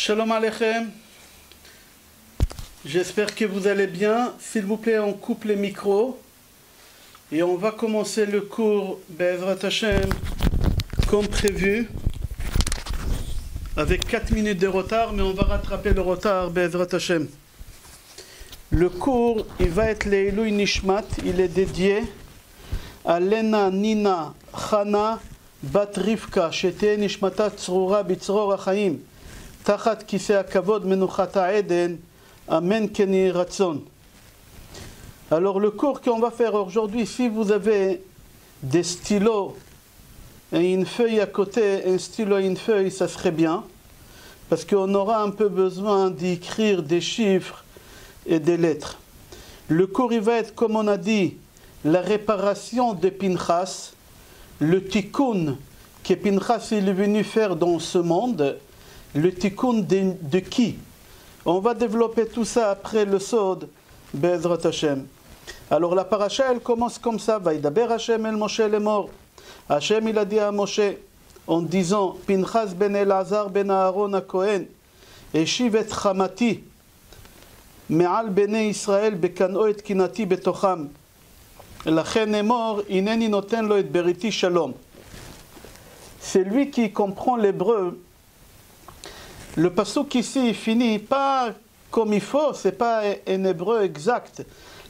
Shalom Aleichem. J'espère que vous allez bien. S'il vous plaît, on coupe les micros. Et on va commencer le cours Be'ezrat Hashem comme prévu. Avec 4 minutes de retard, mais on va rattraper le retard Be'ezrat Hashem. Le cours, il va être Leilui Nishmat. Il est dédié à Lena Nina Chana Bat Rivka Shete Nishmata Tzrura Bitzror HaChaim Tachat Kisei HaKavod Menuchat HaEden Amen Keni Ratzon. Alors le cours qu'on va faire aujourd'hui, si vous avez des stylos et une feuille à côté, un stylo et une feuille, ça serait bien, parce qu'on aura un peu besoin d'écrire des chiffres et des lettres. Le cours il va être, comme on a dit, la réparation de Pinchas, le tikkun que Pinchas est venu faire dans ce monde, le tikkun de qui? On va développer tout ça après le sod, Be'ezrat Hashem. Alors la paracha, elle commence comme ça. Vaïdaber Hashem el Moshe lemor. Hashem il a dit à Moshe, en disant, Pinchas ben Elazar ben Aaron HaKohen, Eshiv et Chamati, Me'al bnei Israël bekano et kinati betocham. Lachen emor, ineni noten lo et beriti shalom. C'est lui qui comprend l'hébreu. Le pasuk ici il finit pas comme il faut, c'est pas un hébreu exact.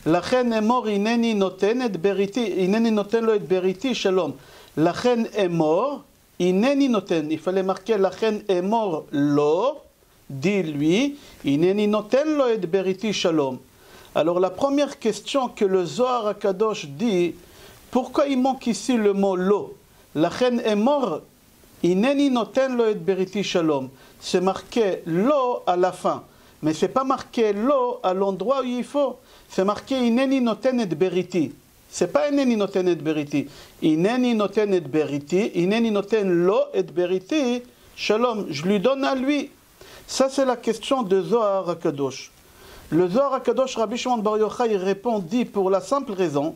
Lachen emor ineni noten et beriti, ineni noten lo et beriti shalom. Lachen emor ineni noten. Il fallait marquer lachen emor lo, dit lui, ineni noten lo et beriti shalom. Alors la première question que le Zohar HaKadosh dit, pourquoi il manque ici le mot lo? Lachen emor ineni noten lo et beriti shalom. C'est marqué lo à la fin, mais c'est pas marqué lo à l'endroit où il faut. C'est marqué ineni noten et beriti. C'est pas ineni noten et beriti. Ineni noten et beriti, ineni noten lo et beriti shalom. Je lui donne à lui. Ça c'est la question de Zohar HaKadosh. Le Zohar HaKadosh, Rabbi Shimon Bar Yochai, répond, dit pour la simple raison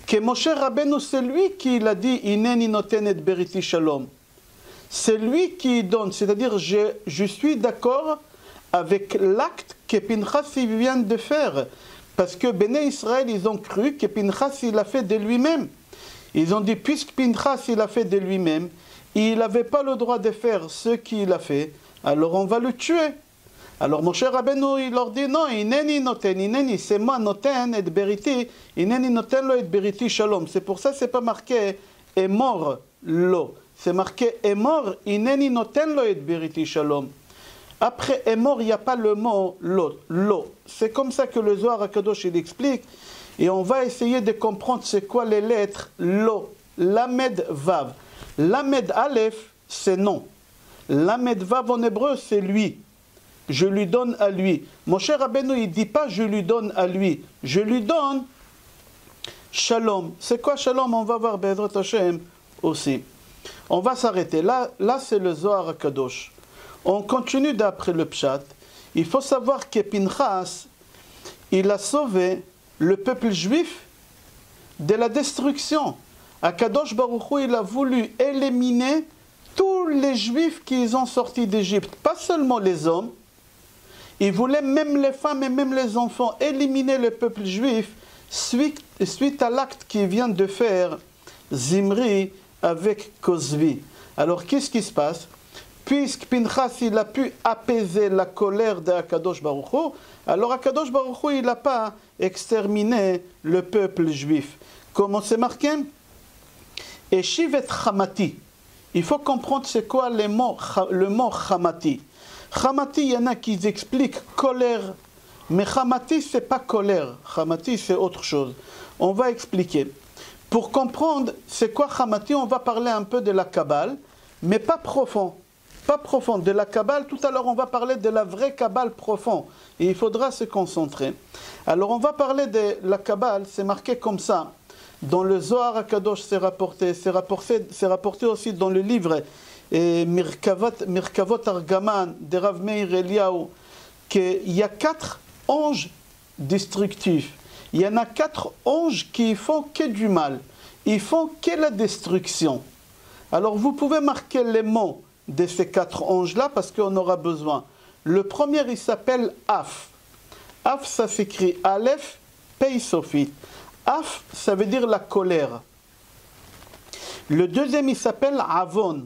que Moshe Rabbeinu, c'est lui qui l'a dit ineni noten et beriti shalom. C'est lui qui donne, c'est-à-dire je suis d'accord avec l'acte que Pinchas vient de faire. Parce que Béné Israël, ils ont cru que Pinchas il a fait de lui-même. Ils ont dit, puisque Pinchas il a fait de lui-même, il n'avait pas le droit de faire ce qu'il a fait, alors on va le tuer. Alors Moshe Rabbeinu, il leur dit, non, ineni noten, ineni, c'est moi noten et beriti, ineni noten lo et beriti shalom. C'est pour ça que ce n'est pas marqué est mort lo. C'est marqué est mort, ineni noten lo et beriti shalom. Après est mort, il n'y a pas le mot lo. C'est comme ça que le Zohar HaKadosh il explique. Et on va essayer de comprendre c'est quoi les lettres lo. Lamed vav. Lamed aleph, c'est non. Lamed vav en hébreu, c'est lui. Je lui donne à lui. Moshe Rabbeinu, il ne dit pas je lui donne à lui. Je lui donne shalom. C'est quoi shalom? On va voir Be'ezrat Hashem aussi. On va s'arrêter. Là c'est le Zohar HaKadosh. On continue d'après le Pshat. Il faut savoir que Pinchas, il a sauvé le peuple juif de la destruction. HaKadosh Baruch Hu, il a voulu éliminer tous les juifs qui ont sorti d'Égypte. Pas seulement les hommes. Il voulait même les femmes et même les enfants éliminer le peuple juif suite à l'acte qu'il vient de faire Zimri avec Kozvi. Alors qu'est-ce qui se passe? Puisque Pinchas il a pu apaiser la colère de HaKadosh Baruch Hu, alors HaKadosh Baruch Hu il n'a pas exterminé le peuple juif. Comment c'est marqué? Eshiv et Chamati. Il faut comprendre c'est quoi le mot Chamati. Chamati, il y en a qui expliquent colère, mais Chamati c'est pas colère. Chamati c'est autre chose. On va expliquer. Pour comprendre c'est quoi Chamati, on va parler un peu de la Kabbale, mais pas profond. Pas profond. De la Kabbale, tout à l'heure on va parler de la vraie Kabbale profonde. Et il faudra se concentrer. Alors on va parler de la Kabbale, c'est marqué comme ça. Dans le Zohar HaKadosh c'est rapporté aussi dans le livre Mirkavot Argaman de Rav Meir Eliyahu, qu'il y a 4 anges destructifs. Il y en a 4 anges qui font que du mal. Ils font que la destruction. Alors vous pouvez marquer les mots de ces 4 anges-là parce qu'on aura besoin. Le premier, il s'appelle Af. Af, ça s'écrit Aleph, Pei Sophite. Af, ça veut dire la colère. Le deuxième, il s'appelle Avon.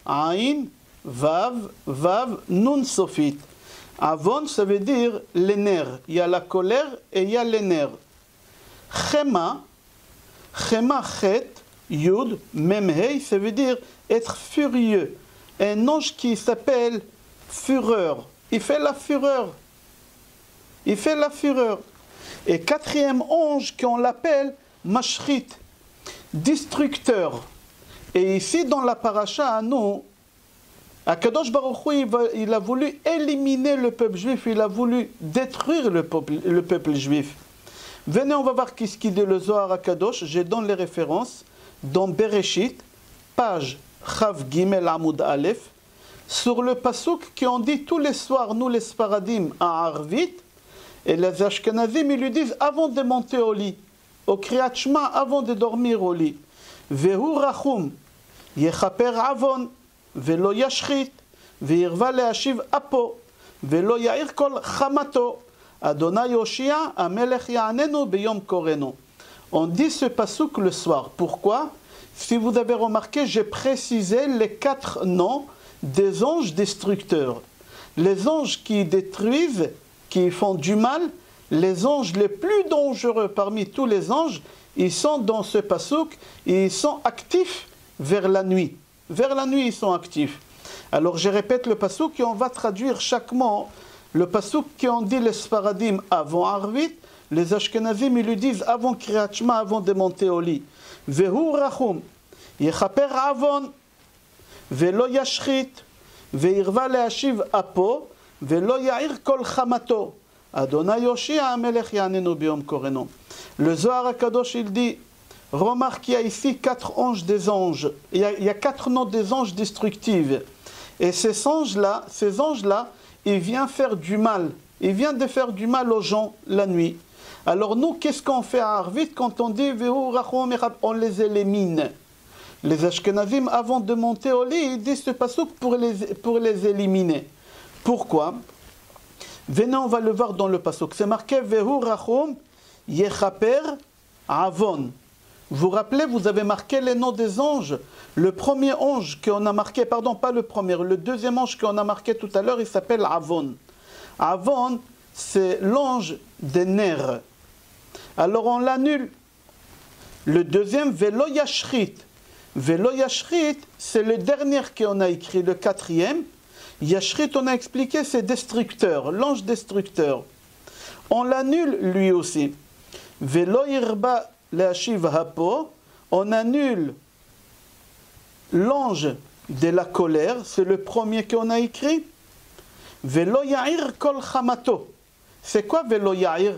Aïn, Vav, Vav, Nun Sophite. Avon, ça veut dire les nerfs. Il y a la colère et il y a les nerfs. Chema, Chema Chet, Yud, Memhei, ça veut dire être furieux. Un ange qui s'appelle Fureur. Il fait la fureur. Il fait la fureur. Et quatrième ange qu'on l'appelle Mashrit, destructeur. Et ici dans la paracha à nous, Akadosh Baruch Hu, il a voulu éliminer le peuple juif, il a voulu détruire le peuple juif. Venez, on va voir qu'est-ce qu'il dit le Zohar Akadosh. Je donne les références dans Bereshit, page Chav Gimel Amoud Aleph, sur le pasuk qui on dit tous les soirs, nous les Sfaradim à Arvit, et les Ashkenazim, ils lui disent avant de monter au lit, au Kriyat Shema, avant de dormir au lit. Vehu Rachum, Yechaper Avon, Velo Yashchit, Veirva Leashiv Apo, Velo Yair Kol Chamato, Adonai Yoshia, Amelech Ya'anenu Beyom Korenu. On dit ce pasuk le soir. Pourquoi? Si vous avez remarqué, j'ai précisé les 4 noms des anges destructeurs. Les anges qui détruisent, qui font du mal, les anges les plus dangereux parmi tous les anges, ils sont dans ce pasuk, et ils sont actifs vers la nuit. Vers la nuit, ils sont actifs. Alors je répète le pasuk et on va traduire chaque mot. Le pasuk qui on dit les Sfaradim avant Arvit, les Ashkenazim, ils lui disent avant Kriyat Shema, avant de monter au lit. Vehu Rachum, Yechaper Avon, Velo Yashchit, Veirva Leashiv Apo, Velo Yair Kol Chamato, Adonai Yoshia Amelech Ya'anenu Beyom Korenu. Le Zohar HaKadosh, il dit, remarque qu'il y a ici 4 anges des anges. Il y a 4 noms des anges destructifs. Et ces anges-là, ils viennent faire du mal. Ils viennent de faire du mal aux gens la nuit. Alors nous, qu'est-ce qu'on fait à Arvit quand on dit Vehu Rachum, on les élimine. Les Ashkenazim, avant de monter au lit, ils disent ce pasuk pour les éliminer. Pourquoi? Venez, on va le voir dans le pasuk. C'est marqué Vehu Rachum Yechaper Avon. Vous vous rappelez, vous avez marqué les noms des anges. Le premier ange qu'on a marqué, pardon, pas le premier, le deuxième ange qu'on a marqué tout à l'heure, il s'appelle Avon. Avon, c'est l'ange des nerfs. Alors on l'annule. Le deuxième, Velo Yashchit. Velo Yashchit, c'est le dernier qu'on a écrit, le 4e. Yashchit, on a expliqué, c'est destructeur, l'ange destructeur. On l'annule lui aussi. Velo Irba Leashiv Apo, on annule l'ange de la colère, c'est le premier qu'on a écrit. Velo Yair Kol Chamato. C'est quoi Velo Yair?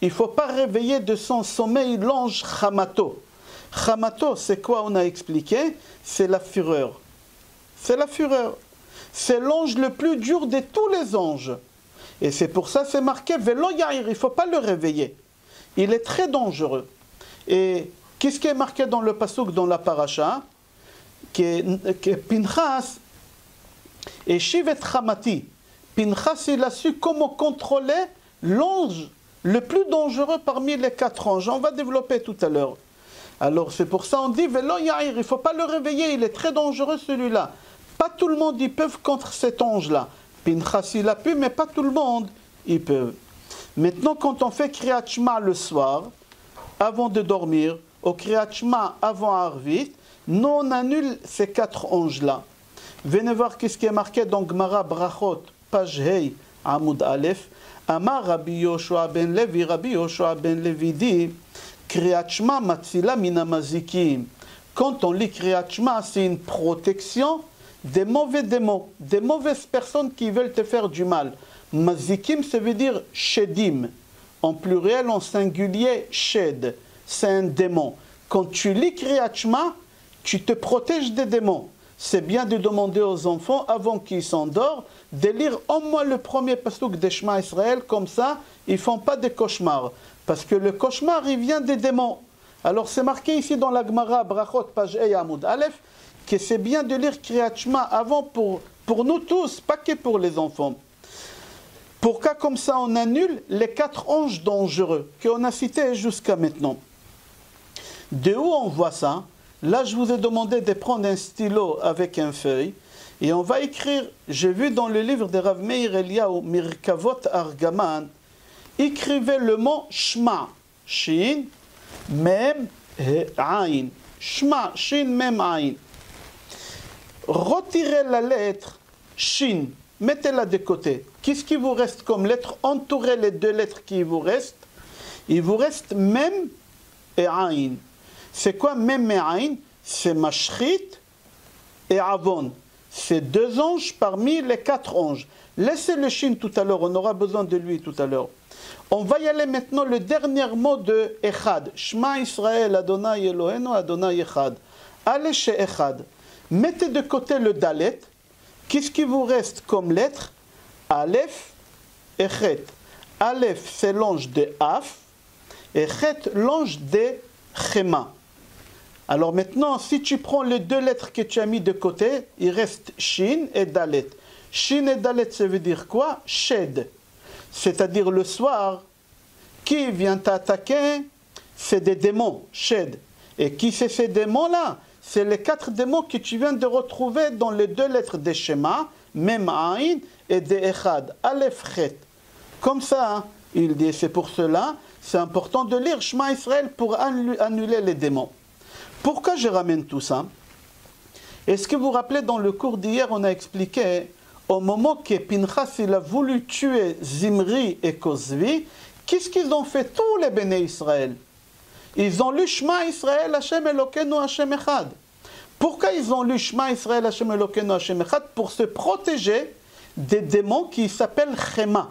Il ne faut pas réveiller de son sommeil l'ange Chamato. Chamato, c'est quoi on a expliqué? C'est la fureur. C'est la fureur. C'est l'ange le plus dur de tous les anges. Et c'est pour ça c'est marqué Velo Yair, il ne faut pas le réveiller. Il est très dangereux. Et qu'est-ce qui est marqué dans le pasuk, dans la paracha? Que Pinchas et Shivet Chamati. Pinchas, il a su comment contrôler l'ange le plus dangereux parmi les 4 anges. On va développer tout à l'heure. Alors c'est pour ça on dit Velo Yair, il ne faut pas le réveiller, il est très dangereux celui-là. Pas tout le monde y peut contre cet ange-là. Pinchas il a pu, mais pas tout le monde y peut. Maintenant quand on fait Kriyat Shema le soir, avant de dormir, au Kriyat Shema avant Arvit, nous on annule ces 4 anges-là. Venez voir qu'est-ce qui est marqué dans Gemara Brachot, page Hey, Amoud Aleph. Amar Rabbi Yoshua ben Levi, Rabbi Yoshua ben Levi dit, Kriyat Shema matzila mina mazikim. Quand on lit Kriyat Shema, c'est une protection des mauvais démons, des mauvaises personnes qui veulent te faire du mal. Mazikim, ça veut dire shedim. En pluriel, en singulier, shed. C'est un démon. Quand tu lis Kriyat Shema, tu te protèges des démons. C'est bien de demander aux enfants, avant qu'ils s'endorment, de lire au moins le premier pasuk de Shema Israël, comme ça, ils ne font pas de cauchemars. Parce que le cauchemar, il vient des démons. Alors c'est marqué ici dans la Gemara, Brachot, page Ei Amoud Aleph, que c'est bien de lire Kriyat Shema avant pour nous tous, pas que pour les enfants. Pour qu'à comme ça on annule les 4 anges dangereux qu'on a cités jusqu'à maintenant. De où on voit ça? Là je vous ai demandé de prendre un stylo avec une feuille et on va écrire, j'ai vu dans le livre de Rav Meir Eliyahu, Mirkavot Argaman, écrivez le mot Shema, Shin, Mem, Ain. Shema, Shin, Mem, Ain. Retirez la lettre Shin, mettez-la de côté. Qu'est-ce qui vous reste comme lettre? Entourez les 2 lettres qui vous restent. Il vous reste Mem et Ain. C'est quoi Mem et Ain? C'est Mashrit et Avon. C'est 2 anges parmi les 4 anges. Laissez le Shin tout à l'heure, on aura besoin de lui tout à l'heure. On va y aller maintenant, le dernier mot de Echad. Shema Israël, Adonai Eloheinu, Adonai Echad. Allez chez Echad. Mettez de côté le Dalet. Qu'est-ce qui vous reste comme lettre? Aleph et Chet. Aleph, c'est l'ange de Af. Et Chet, l'ange de Chema. Alors maintenant, si tu prends les 2 lettres que tu as mis de côté, il reste Shin et Dalet. Shin et Dalet, ça veut dire quoi? Shed. C'est-à-dire le soir, qui vient t'attaquer? C'est des démons, Shed. Et qui c'est ces démons-là? C'est les 4 démons que tu viens de retrouver dans les 2 lettres de Shema, Mem Ain et de Echad, Aleph Chet. Comme ça, hein, il dit, c'est pour cela, c'est important de lire Shema Israël pour annuler les démons. Pourquoi je ramène tout ça? Est-ce que vous vous rappelez, dans le cours d'hier, on a expliqué, au moment que Pinchas il a voulu tuer Zimri et Kozvi, qu'est-ce qu'ils ont fait tous les béné Israël? Ils ont lu Shema Israël, Hashem Elokeinu, Hashem Echad. Pourquoi ils ont lu Shema Israël, Hashem Elokeinu, Hashem Echad? Pour se protéger des démons qui s'appellent Chema.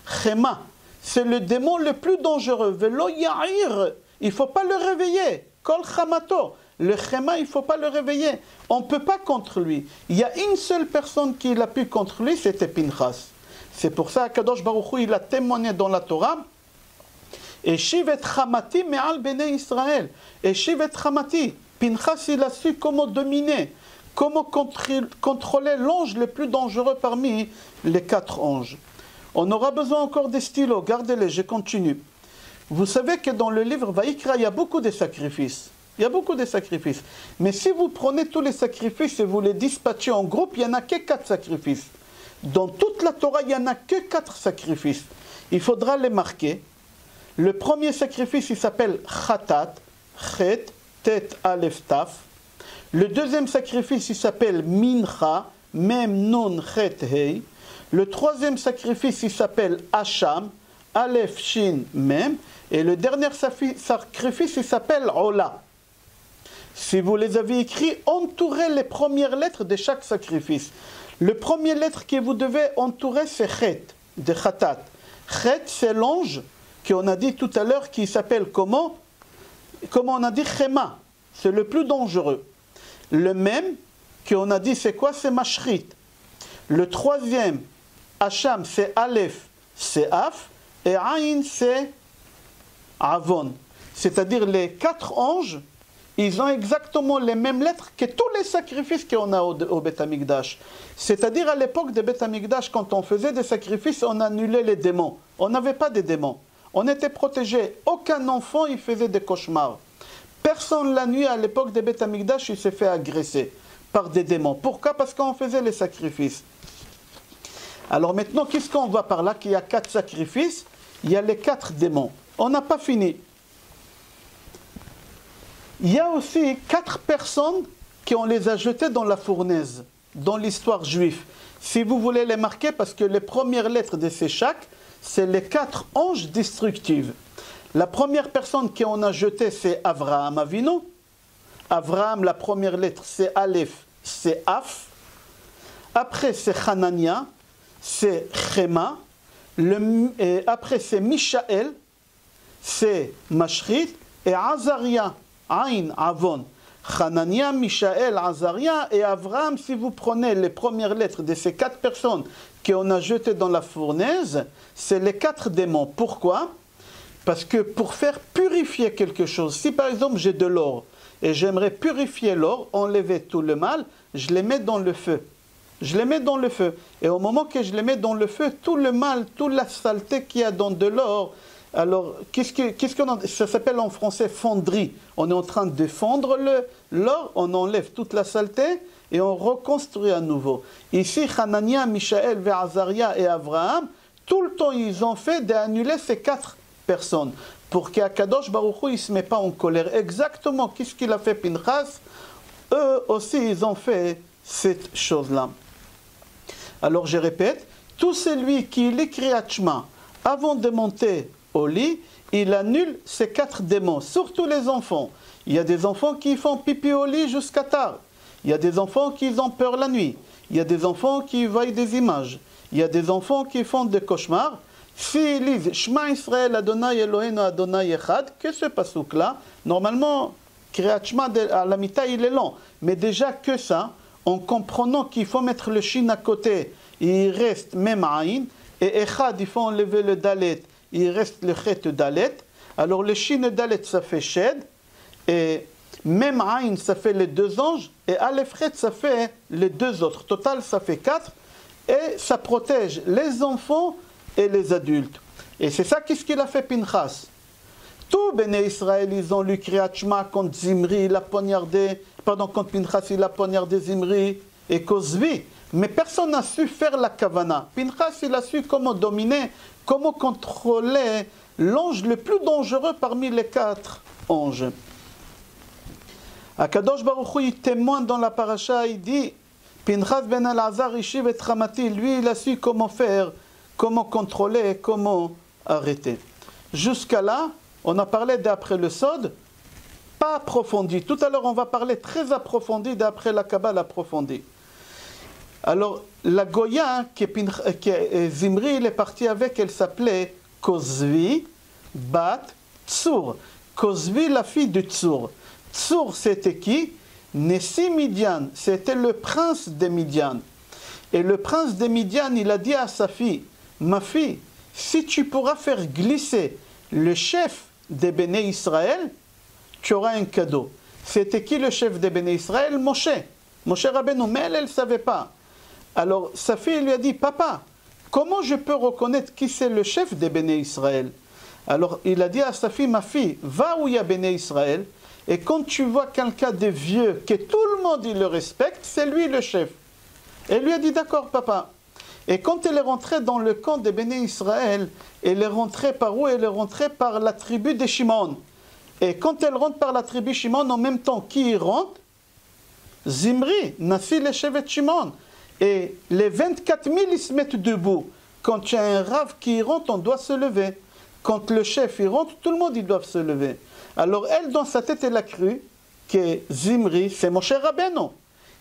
Chema, c'est le démon le plus dangereux. Velo Ya'ir, il ne faut pas le réveiller. Kol Chamato, le Chema, il ne faut pas le réveiller. On ne peut pas contre lui. Il y a une seule personne qui l'a pu contre lui, c'était Pinchas. C'est pour ça qu'Akadosh Baruch Hu, il a témoigné dans la Torah. Et Shivet Chamati me'al bnei Israël. Et Shivet Chamati, Pinchas, il a su comment dominer, comment contrôler l'ange le plus dangereux parmi les 4 anges. On aura besoin encore des stylos, gardez-les, je continue. Vous savez que dans le livre Vaïkra, il y a beaucoup de sacrifices. Il y a beaucoup de sacrifices. Mais si vous prenez tous les sacrifices et vous les dispatchez en groupe, il n'y en a que 4 sacrifices. Dans toute la Torah, il n'y en a que 4 sacrifices. Il faudra les marquer. Le premier sacrifice, il s'appelle Khatat, Chet, Tet, Aleph, Taf. Le deuxième sacrifice, il s'appelle Mincha, Mem, Nun, Chet, Hei. Le troisième sacrifice, il s'appelle Hacham, Aleph, Shin, Mem. Et le dernier sacrifice, il s'appelle Ola. Si vous les avez écrits, entourez les premières lettres de chaque sacrifice. Le premier lettre que vous devez entourer, c'est Chet, de Khatat. Chet, c'est l'ange qu'on a dit tout à l'heure, qui s'appelle comment? Comment on a dit? Chema. C'est le plus dangereux. Le même, qu'on a dit, c'est quoi? C'est Mashrit. Le troisième, Hacham, c'est Aleph, c'est Af. Et Ain, c'est Avon. C'est-à-dire les 4 anges, ils ont exactement les mêmes lettres que tous les sacrifices qu'on a au Beth Amikdash. C'est-à-dire à l'époque de Beth Amikdash, quand on faisait des sacrifices, on annulait les démons. On n'avait pas de démons. On était protégés. Aucun enfant, il faisait des cauchemars. Personne la nuit, à l'époque de Beth Amikdash, il s'est fait agresser par des démons. Pourquoi? Parce qu'on faisait les sacrifices. Alors maintenant, qu'est-ce qu'on voit par là? Qu'il y a 4 sacrifices, il y a les 4 démons. On n'a pas fini. Il y a aussi 4 personnes qui on les a jetées dans la fournaise, dans l'histoire juive. Si vous voulez les marquer, parce que les premières lettres de ces chaque, c'est les 4 anges destructifs. La première personne qu'on a jetée, c'est Avraham Avinu. Avraham, la première lettre, c'est Aleph, c'est Af. Après, c'est Hanania, c'est Chema. Après, c'est Mishaël, c'est Mashrit. Et Azaria, Ain, Avon. Hanania, Mishaël, Azaria et Avraham, si vous prenez les premières lettres de ces 4 personnes qu'on a jetées dans la fournaise, c'est les 4 démons. Pourquoi? Parce que pour faire purifier quelque chose, si par exemple j'ai de l'or, et j'aimerais purifier l'or, enlever tout le mal, je les mets dans le feu. Je les mets dans le feu. Et au moment que je les mets dans le feu, tout le mal, toute la saleté qu'il y a dans de l'or, alors ça s'appelle en français fonderie. On est en train de fondre l'or, on enlève toute la saleté et on reconstruit à nouveau. Ici, Hanania, Mishaël, Azaria et Abraham, tout le temps ils ont fait d'annuler ces 4 personnes. Pour qu'Akadosh Baruch Hu ne se met pas en colère. Exactement, qu'est-ce qu'il a fait Pinchas? Eux aussi, ils ont fait cette chose-là. Alors je répète, tout celui qui lit Kriyat Shema avant de monter au lit, il annule ces 4 démons, surtout les enfants. Il y a des enfants qui font pipi au lit jusqu'à tard. Il y a des enfants qui ont peur la nuit. Il y a des enfants qui voient des images. Il y a des enfants qui font des cauchemars. S'ils lisent Shema Israël Adonai Eloheinu Adonai Echad, que ce pasouk-là, normalement, Kriyat Shema à la mita, il est long. Mais déjà que ça, en comprenant qu'il faut mettre le shin à côté, il reste même aïn, et Echad, il faut enlever le dalet, il reste le chet dalet. Alors le shin et dalet, ça fait shed, et même aïn, ça fait les 2 anges, et aleph chet, ça fait les 2 autres. Total, ça fait 4, et ça protège les enfants et les adultes. Et c'est ça qu'est-ce qu'il a fait Pinchas. Tous Béné Israël, ils ont lu Kriyat Shema contre Zimri, il a poignardé, contre Pinchas, il a poignardé Zimri et Kozvi. Mais personne n'a su faire la kavana. Pinchas, il a su comment dominer, comment contrôler l'ange le plus dangereux parmi les 4 anges. Akadosh Baruch Hu, il témoigne dans la paracha, il dit, Pinchas ben Elazar, Ishiv et Ramati, lui, il a su comment faire, comment contrôler, comment arrêter. Jusqu'à là, on a parlé d'après le Sod, pas approfondi. Tout à l'heure, on va parler très approfondi d'après la Kabbale approfondie. Alors, la Goya que Zimri il est parti avec, elle s'appelait Kozvi Bat Tsur. Kozvi, la fille de Tsur. Tsur, c'était qui? Nessi Midian, c'était le prince de Midian. Et le prince de Midian, il a dit à sa fille, ma fille, si tu pourras faire glisser le chef des Béné Israël, tu auras un cadeau. C'était qui le chef des Béné Israël? Moshe. Moshe Rabbeinu, mais elle ne savait pas. Alors sa fille lui a dit, papa, comment je peux reconnaître qui c'est le chef des Béné Israël? Alors il a dit à sa fille, ma fille, va où il y a Béné Israël, et quand tu vois quelqu'un de vieux, que tout le monde il le respecte, c'est lui le chef. Elle lui a dit, d'accord papa. Et quand elle est rentrée dans le camp des Béné Israël, elle est rentrée par où? Elle est rentrée par la tribu de Shimon. Et quand elle rentre par la tribu Shimon, en même temps, qui y rentre? Zimri, Nassi le chevet Shimon. Et les 24 000, ils se mettent debout. Quand il y a un rave qui rentre, on doit se lever. Quand le chef il rentre, tout le monde ils doivent se lever. Alors elle, dans sa tête, elle a cru que Zimri, c'est Moshe Rabbeinu.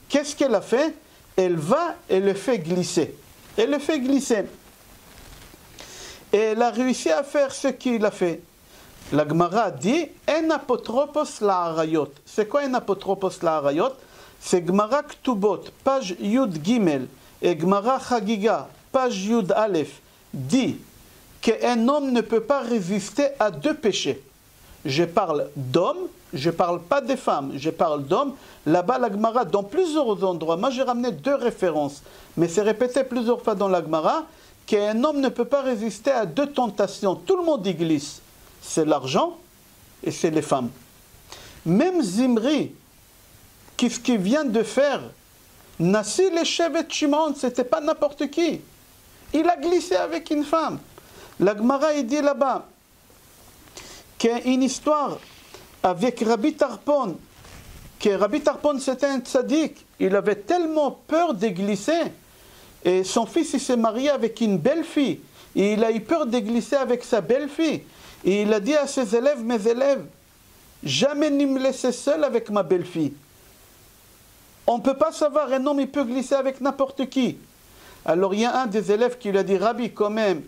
Qu'est-ce qu'elle a fait? Elle va et le fait glisser. Elle le fait glisser. Et elle a réussi à faire ce qu'il a fait. La Gemara dit, en apotropos la harayot. C'est quoi un apotropos la harayot? C'est Gemara Ktubot, page Yud Gimel, et Gemara Chagiga, page Yud Aleph, dit qu'un homme ne peut pas résister à 2 péchés. Je parle d'hommes, je ne parle pas des femmes, je parle d'hommes. Là-bas, la Gemara, dans plusieurs endroits, moi j'ai ramené 2 références, mais c'est répété plusieurs fois dans la Gemara, qu'un homme ne peut pas résister à 2 tentations. Tout le monde y glisse. C'est l'argent et c'est les femmes. Même Zimri, qu'est-ce qu'il vient de faire? Nassi le chevet Shimon, ce n'était pas n'importe qui. Il a glissé avec une femme. La Gemara, il dit là-bas qu'il y a une histoire avec Rabbi Tarpon, que Rabbi Tarpon c'était un tzaddik. Il avait tellement peur de glisser. Et son fils, il s'est marié avec une belle fille. Et il a eu peur de glisser avec sa belle-fille. Et il a dit à ses élèves, mes élèves, jamais ne me laissez seul avec ma belle-fille. On ne peut pas savoir, un homme il peut glisser avec n'importe qui. Alors il y a un des élèves qui lui a dit, Rabbi, quand même,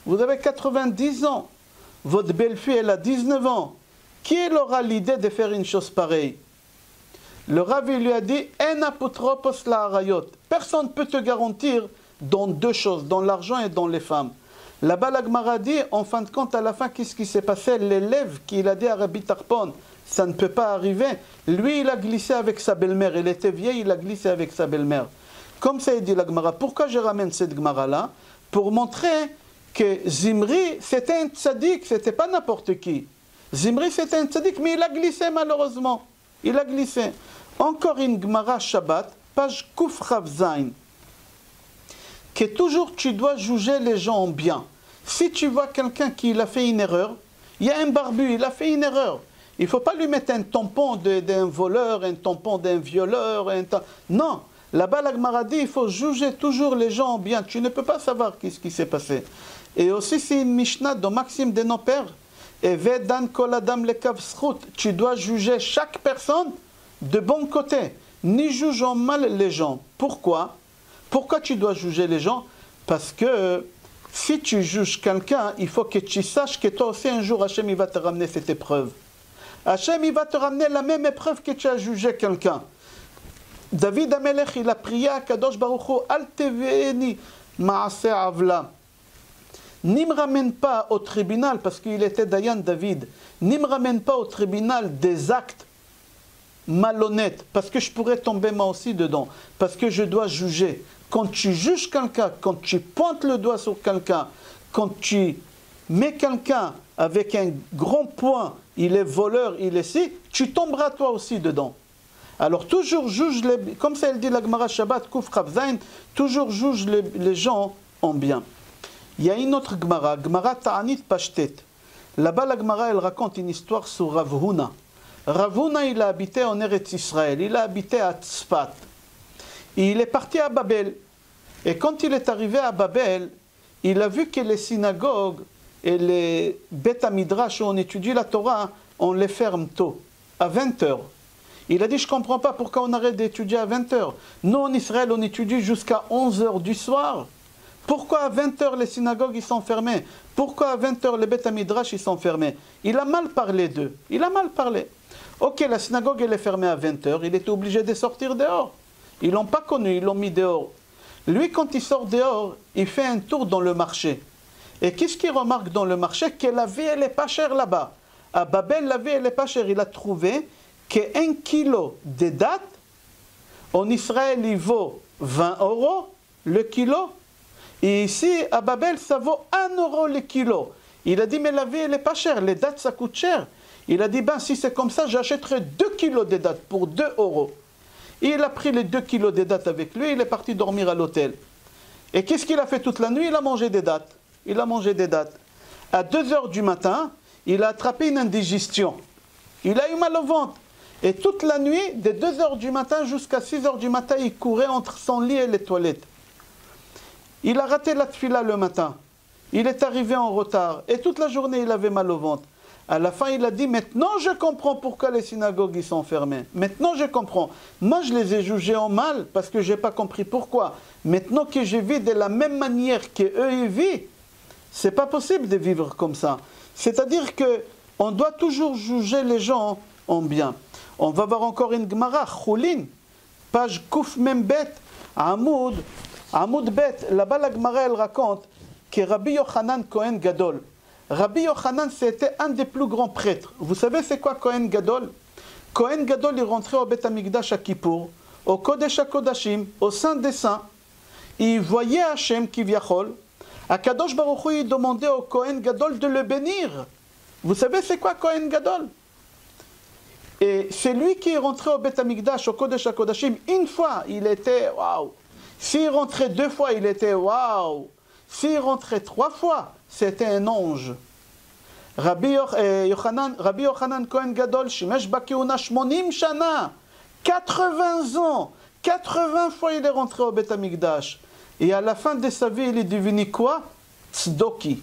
vous avez 90 ans, votre belle-fille elle a 19 ans, qui aura l'idée de faire une chose pareille? Le Rabbi lui a dit, en apotropos la harayot. Personne ne peut te garantir dans 2 choses, dans l'argent et dans les femmes. Là-bas, la Gemara dit, en fin de compte, à la fin, qu'est-ce qui s'est passé? L'élève qui a dit à Rabbi Tarfon, ça ne peut pas arriver. Lui, il a glissé avec sa belle-mère. Il était vieil, il a glissé avec sa belle-mère. Comme ça, il dit la Gemara. Pourquoi je ramène cette Gemara-là? Pour montrer que Zimri, c'était un tzaddik, c'était pas n'importe qui. Zimri, c'était un tzaddik, mais il a glissé malheureusement. Il a glissé. Encore une Gemara Shabbat, page Kuf Chav Zain. Que toujours tu dois juger les gens en bien. Si tu vois quelqu'un qui a fait une erreur, il y a un barbu, il a fait une erreur. Il ne faut pas lui mettre un tampon d'un voleur, un tampon d'un violeur. Non, là-bas la Gemara dit, il faut juger toujours les gens en bien. Tu ne peux pas savoir ce qui s'est passé. Et aussi c'est une Mishnah de Maxime de nos pères. Et Vedan kol adam lekav zchut. Tu dois juger chaque personne de bon côté. Ni juge en mal les gens. Pourquoi? Pourquoi tu dois juger les gens? Parce que si tu juges quelqu'un, il faut que tu saches que toi aussi un jour Hachem il va te ramener cette épreuve. Hachem il va te ramener la même épreuve que tu as jugé quelqu'un. David Amelech il a prié à Kadosh Baruch Hu, Al teve'eni ma'aseh avla. N'y me ramène pas au tribunal, parce qu'il était Dayan David, n'y me ramène pas au tribunal des actes malhonnêtes, parce que je pourrais tomber moi aussi dedans, parce que je dois juger. Quand tu juges quelqu'un, quand tu pointes le doigt sur quelqu'un, quand tu mets quelqu'un avec un grand point, il est voleur, il est ci, tu tomberas toi aussi dedans. Alors toujours juge, comme ça elle dit la Gemara Shabbat, Kuf Chav Zain, toujours juge les gens en bien. Il y a une autre Gemara, Gemara Ta'anit Pashtet. Là-bas la Gemara elle raconte une histoire sur Rav Huna. Rav Huna il a habité en Eretz Israël, il a habité à Tzfat. Il est parti à Babel. Et quand il est arrivé à Babel, il a vu que les synagogues et les Beth Midrash où on étudie la Torah, on les ferme tôt, à 20h. Il a dit, je ne comprends pas pourquoi on arrête d'étudier à 20h. Nous, en Israël, on étudie jusqu'à 11h du soir. Pourquoi à 20h les synagogues ils sont fermées? Pourquoi à 20h les Beth Midrash ils sont fermés? Il a mal parlé d'eux. Il a mal parlé. Ok, la synagogue elle est fermée à 20h, il était obligé de sortir dehors. Ils ne l'ont pas connu, ils l'ont mis dehors. Lui, quand il sort dehors, il fait un tour dans le marché. Et qu'est-ce qu'il remarque dans le marché? Que la vie, elle n'est pas chère là-bas. À Babel, la vie, elle n'est pas chère. Il a trouvé qu'un kilo de dattes, en Israël, il vaut 20 € le kilo. Et ici, à Babel, ça vaut 1 € le kilo. Il a dit, mais la vie, elle n'est pas chère. Les dattes, ça coûte cher. Il a dit, ben, si c'est comme ça, j'achèterai 2 kilos de dattes pour 2 €. Il a pris les 2 kilos de dattes avec lui, il est parti dormir à l'hôtel. Et qu'est-ce qu'il a fait toute la nuit? Il a mangé des dattes. Il a mangé des dattes. À 2h du matin, il a attrapé une indigestion. Il a eu mal au ventre. Et toute la nuit, de 2h du matin jusqu'à 6h du matin, il courait entre son lit et les toilettes. Il a raté la tfila le matin. Il est arrivé en retard. Et toute la journée, il avait mal au ventre. À la fin, il a dit, maintenant je comprends pourquoi les synagogues ils sont fermées. Maintenant je comprends. Moi, je les ai jugés en mal parce que je n'ai pas compris pourquoi. Maintenant que je vis de la même manière qu'eux ils vivent, c'est pas possible de vivre comme ça. C'est-à-dire qu'on doit toujours juger les gens en bien. On va voir encore une Gemara, Choulin, page Kouf Membet, Amoud Bet. Là-bas, la Gemara, elle raconte que Rabbi Yochanan Kohen Gadol, Rabbi Yochanan, c'était un des plus grands prêtres. Vous savez c'est quoi Kohen Gadol? Kohen Gadol, il rentrait au Beth Amikdash à Kippour, au Kodesh HaKodashim, au Saint des Saints. Il voyait Hachem qui viachol. À Kadosh Baruch Hu, il demandait au Kohen Gadol de le bénir. Vous savez c'est quoi Kohen Gadol? Et c'est lui qui est rentré au Beth Amikdash, au Kodesh HaKodashim. Une fois, il était waouh. S'il rentrait 2 fois, il était waouh. S'il rentrait 3 fois, c'était un ange. Rabbi Yochanan Kohen Gadol, Shimesh Bakeuna Shmonim Shana, 80 ans, 80 fois il est rentré au Beth Amikdash. Et à la fin de sa vie, il est devenu quoi? Tzdoki.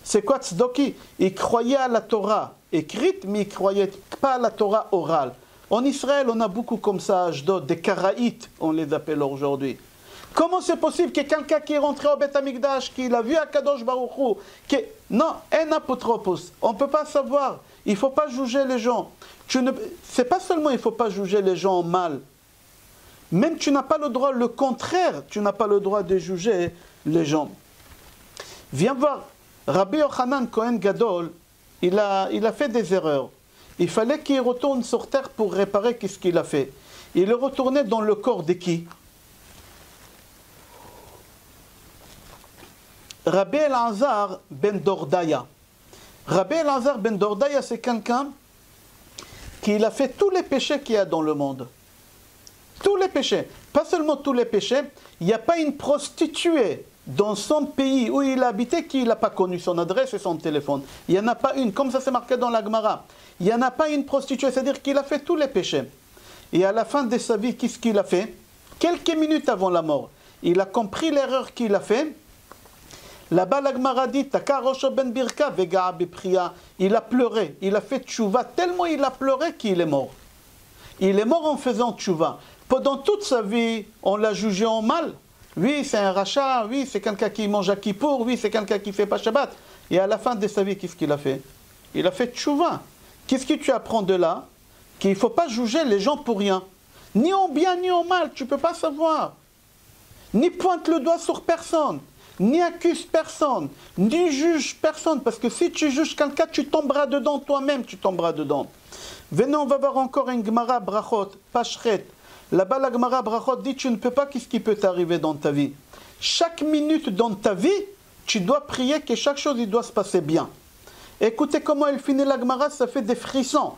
C'est quoi Tzdoki? Il croyait à la Torah écrite, mais il ne croyait pas à la Torah orale. En Israël, on a beaucoup comme ça, Ashdod, des Karaïtes, on les appelle aujourd'hui. Comment c'est possible que quelqu'un qui est rentré au Beth Amikdash, qui l'a vu à Kadosh Baruch Hu, non, un apotropos, on ne peut pas savoir, il ne faut pas juger les gens. C'est pas seulement il ne faut pas juger les gens mal, même tu n'as pas le droit, le contraire, tu n'as pas le droit de juger les gens. Viens voir, Rabbi Yochanan Cohen Gadol, il a fait des erreurs. Il fallait qu'il retourne sur terre pour réparer ce qu'il a fait. Il est retourné dans le corps de qui? Rabbi Elazar ben Dordaya. Rabbi Elazar ben Dordaya, c'est quelqu'un qui a fait tous les péchés qu'il y a dans le monde. Tous les péchés. Pas seulement tous les péchés. Il n'y a pas une prostituée dans son pays où il habitait qui n'a pas connu son adresse et son téléphone. Il n'y en a pas une. Comme ça c'est marqué dans la Gemara. Il n'y en a pas une prostituée. C'est-à-dire qu'il a fait tous les péchés. Et à la fin de sa vie, qu'est-ce qu'il a fait? Quelques minutes avant la mort, il a compris l'erreur qu'il a fait. Là-bas, la Gemara dit, ben birka vega bepriya. Il a pleuré, il a fait tchouva, tellement il a pleuré qu'il est mort. Il est mort en faisant tchouva. Pendant toute sa vie, on l'a jugé en mal. Oui, c'est un rachat, oui, c'est quelqu'un qui mange à Kippour, oui, c'est quelqu'un qui ne fait pas Shabbat. Et à la fin de sa vie, qu'est-ce qu'il a fait? Il a fait tchouva. Qu'est-ce que tu apprends de là? Qu'il ne faut pas juger les gens pour rien. Ni en bien, ni en mal, tu ne peux pas savoir. Ni pointe le doigt sur personne. Ni accuse personne, ni juge personne, parce que si tu juges quelqu'un, tu tomberas dedans toi-même, tu tomberas dedans. Venez, on va voir encore une Gemara Brachot, Pashret. Là-bas, la Gemara Brachot dit, tu ne peux pas, qu'est-ce qui peut t'arriver dans ta vie? Chaque minute dans ta vie, tu dois prier que chaque chose il doit se passer bien. Écoutez comment elle finit la Gemara, ça fait des frissons.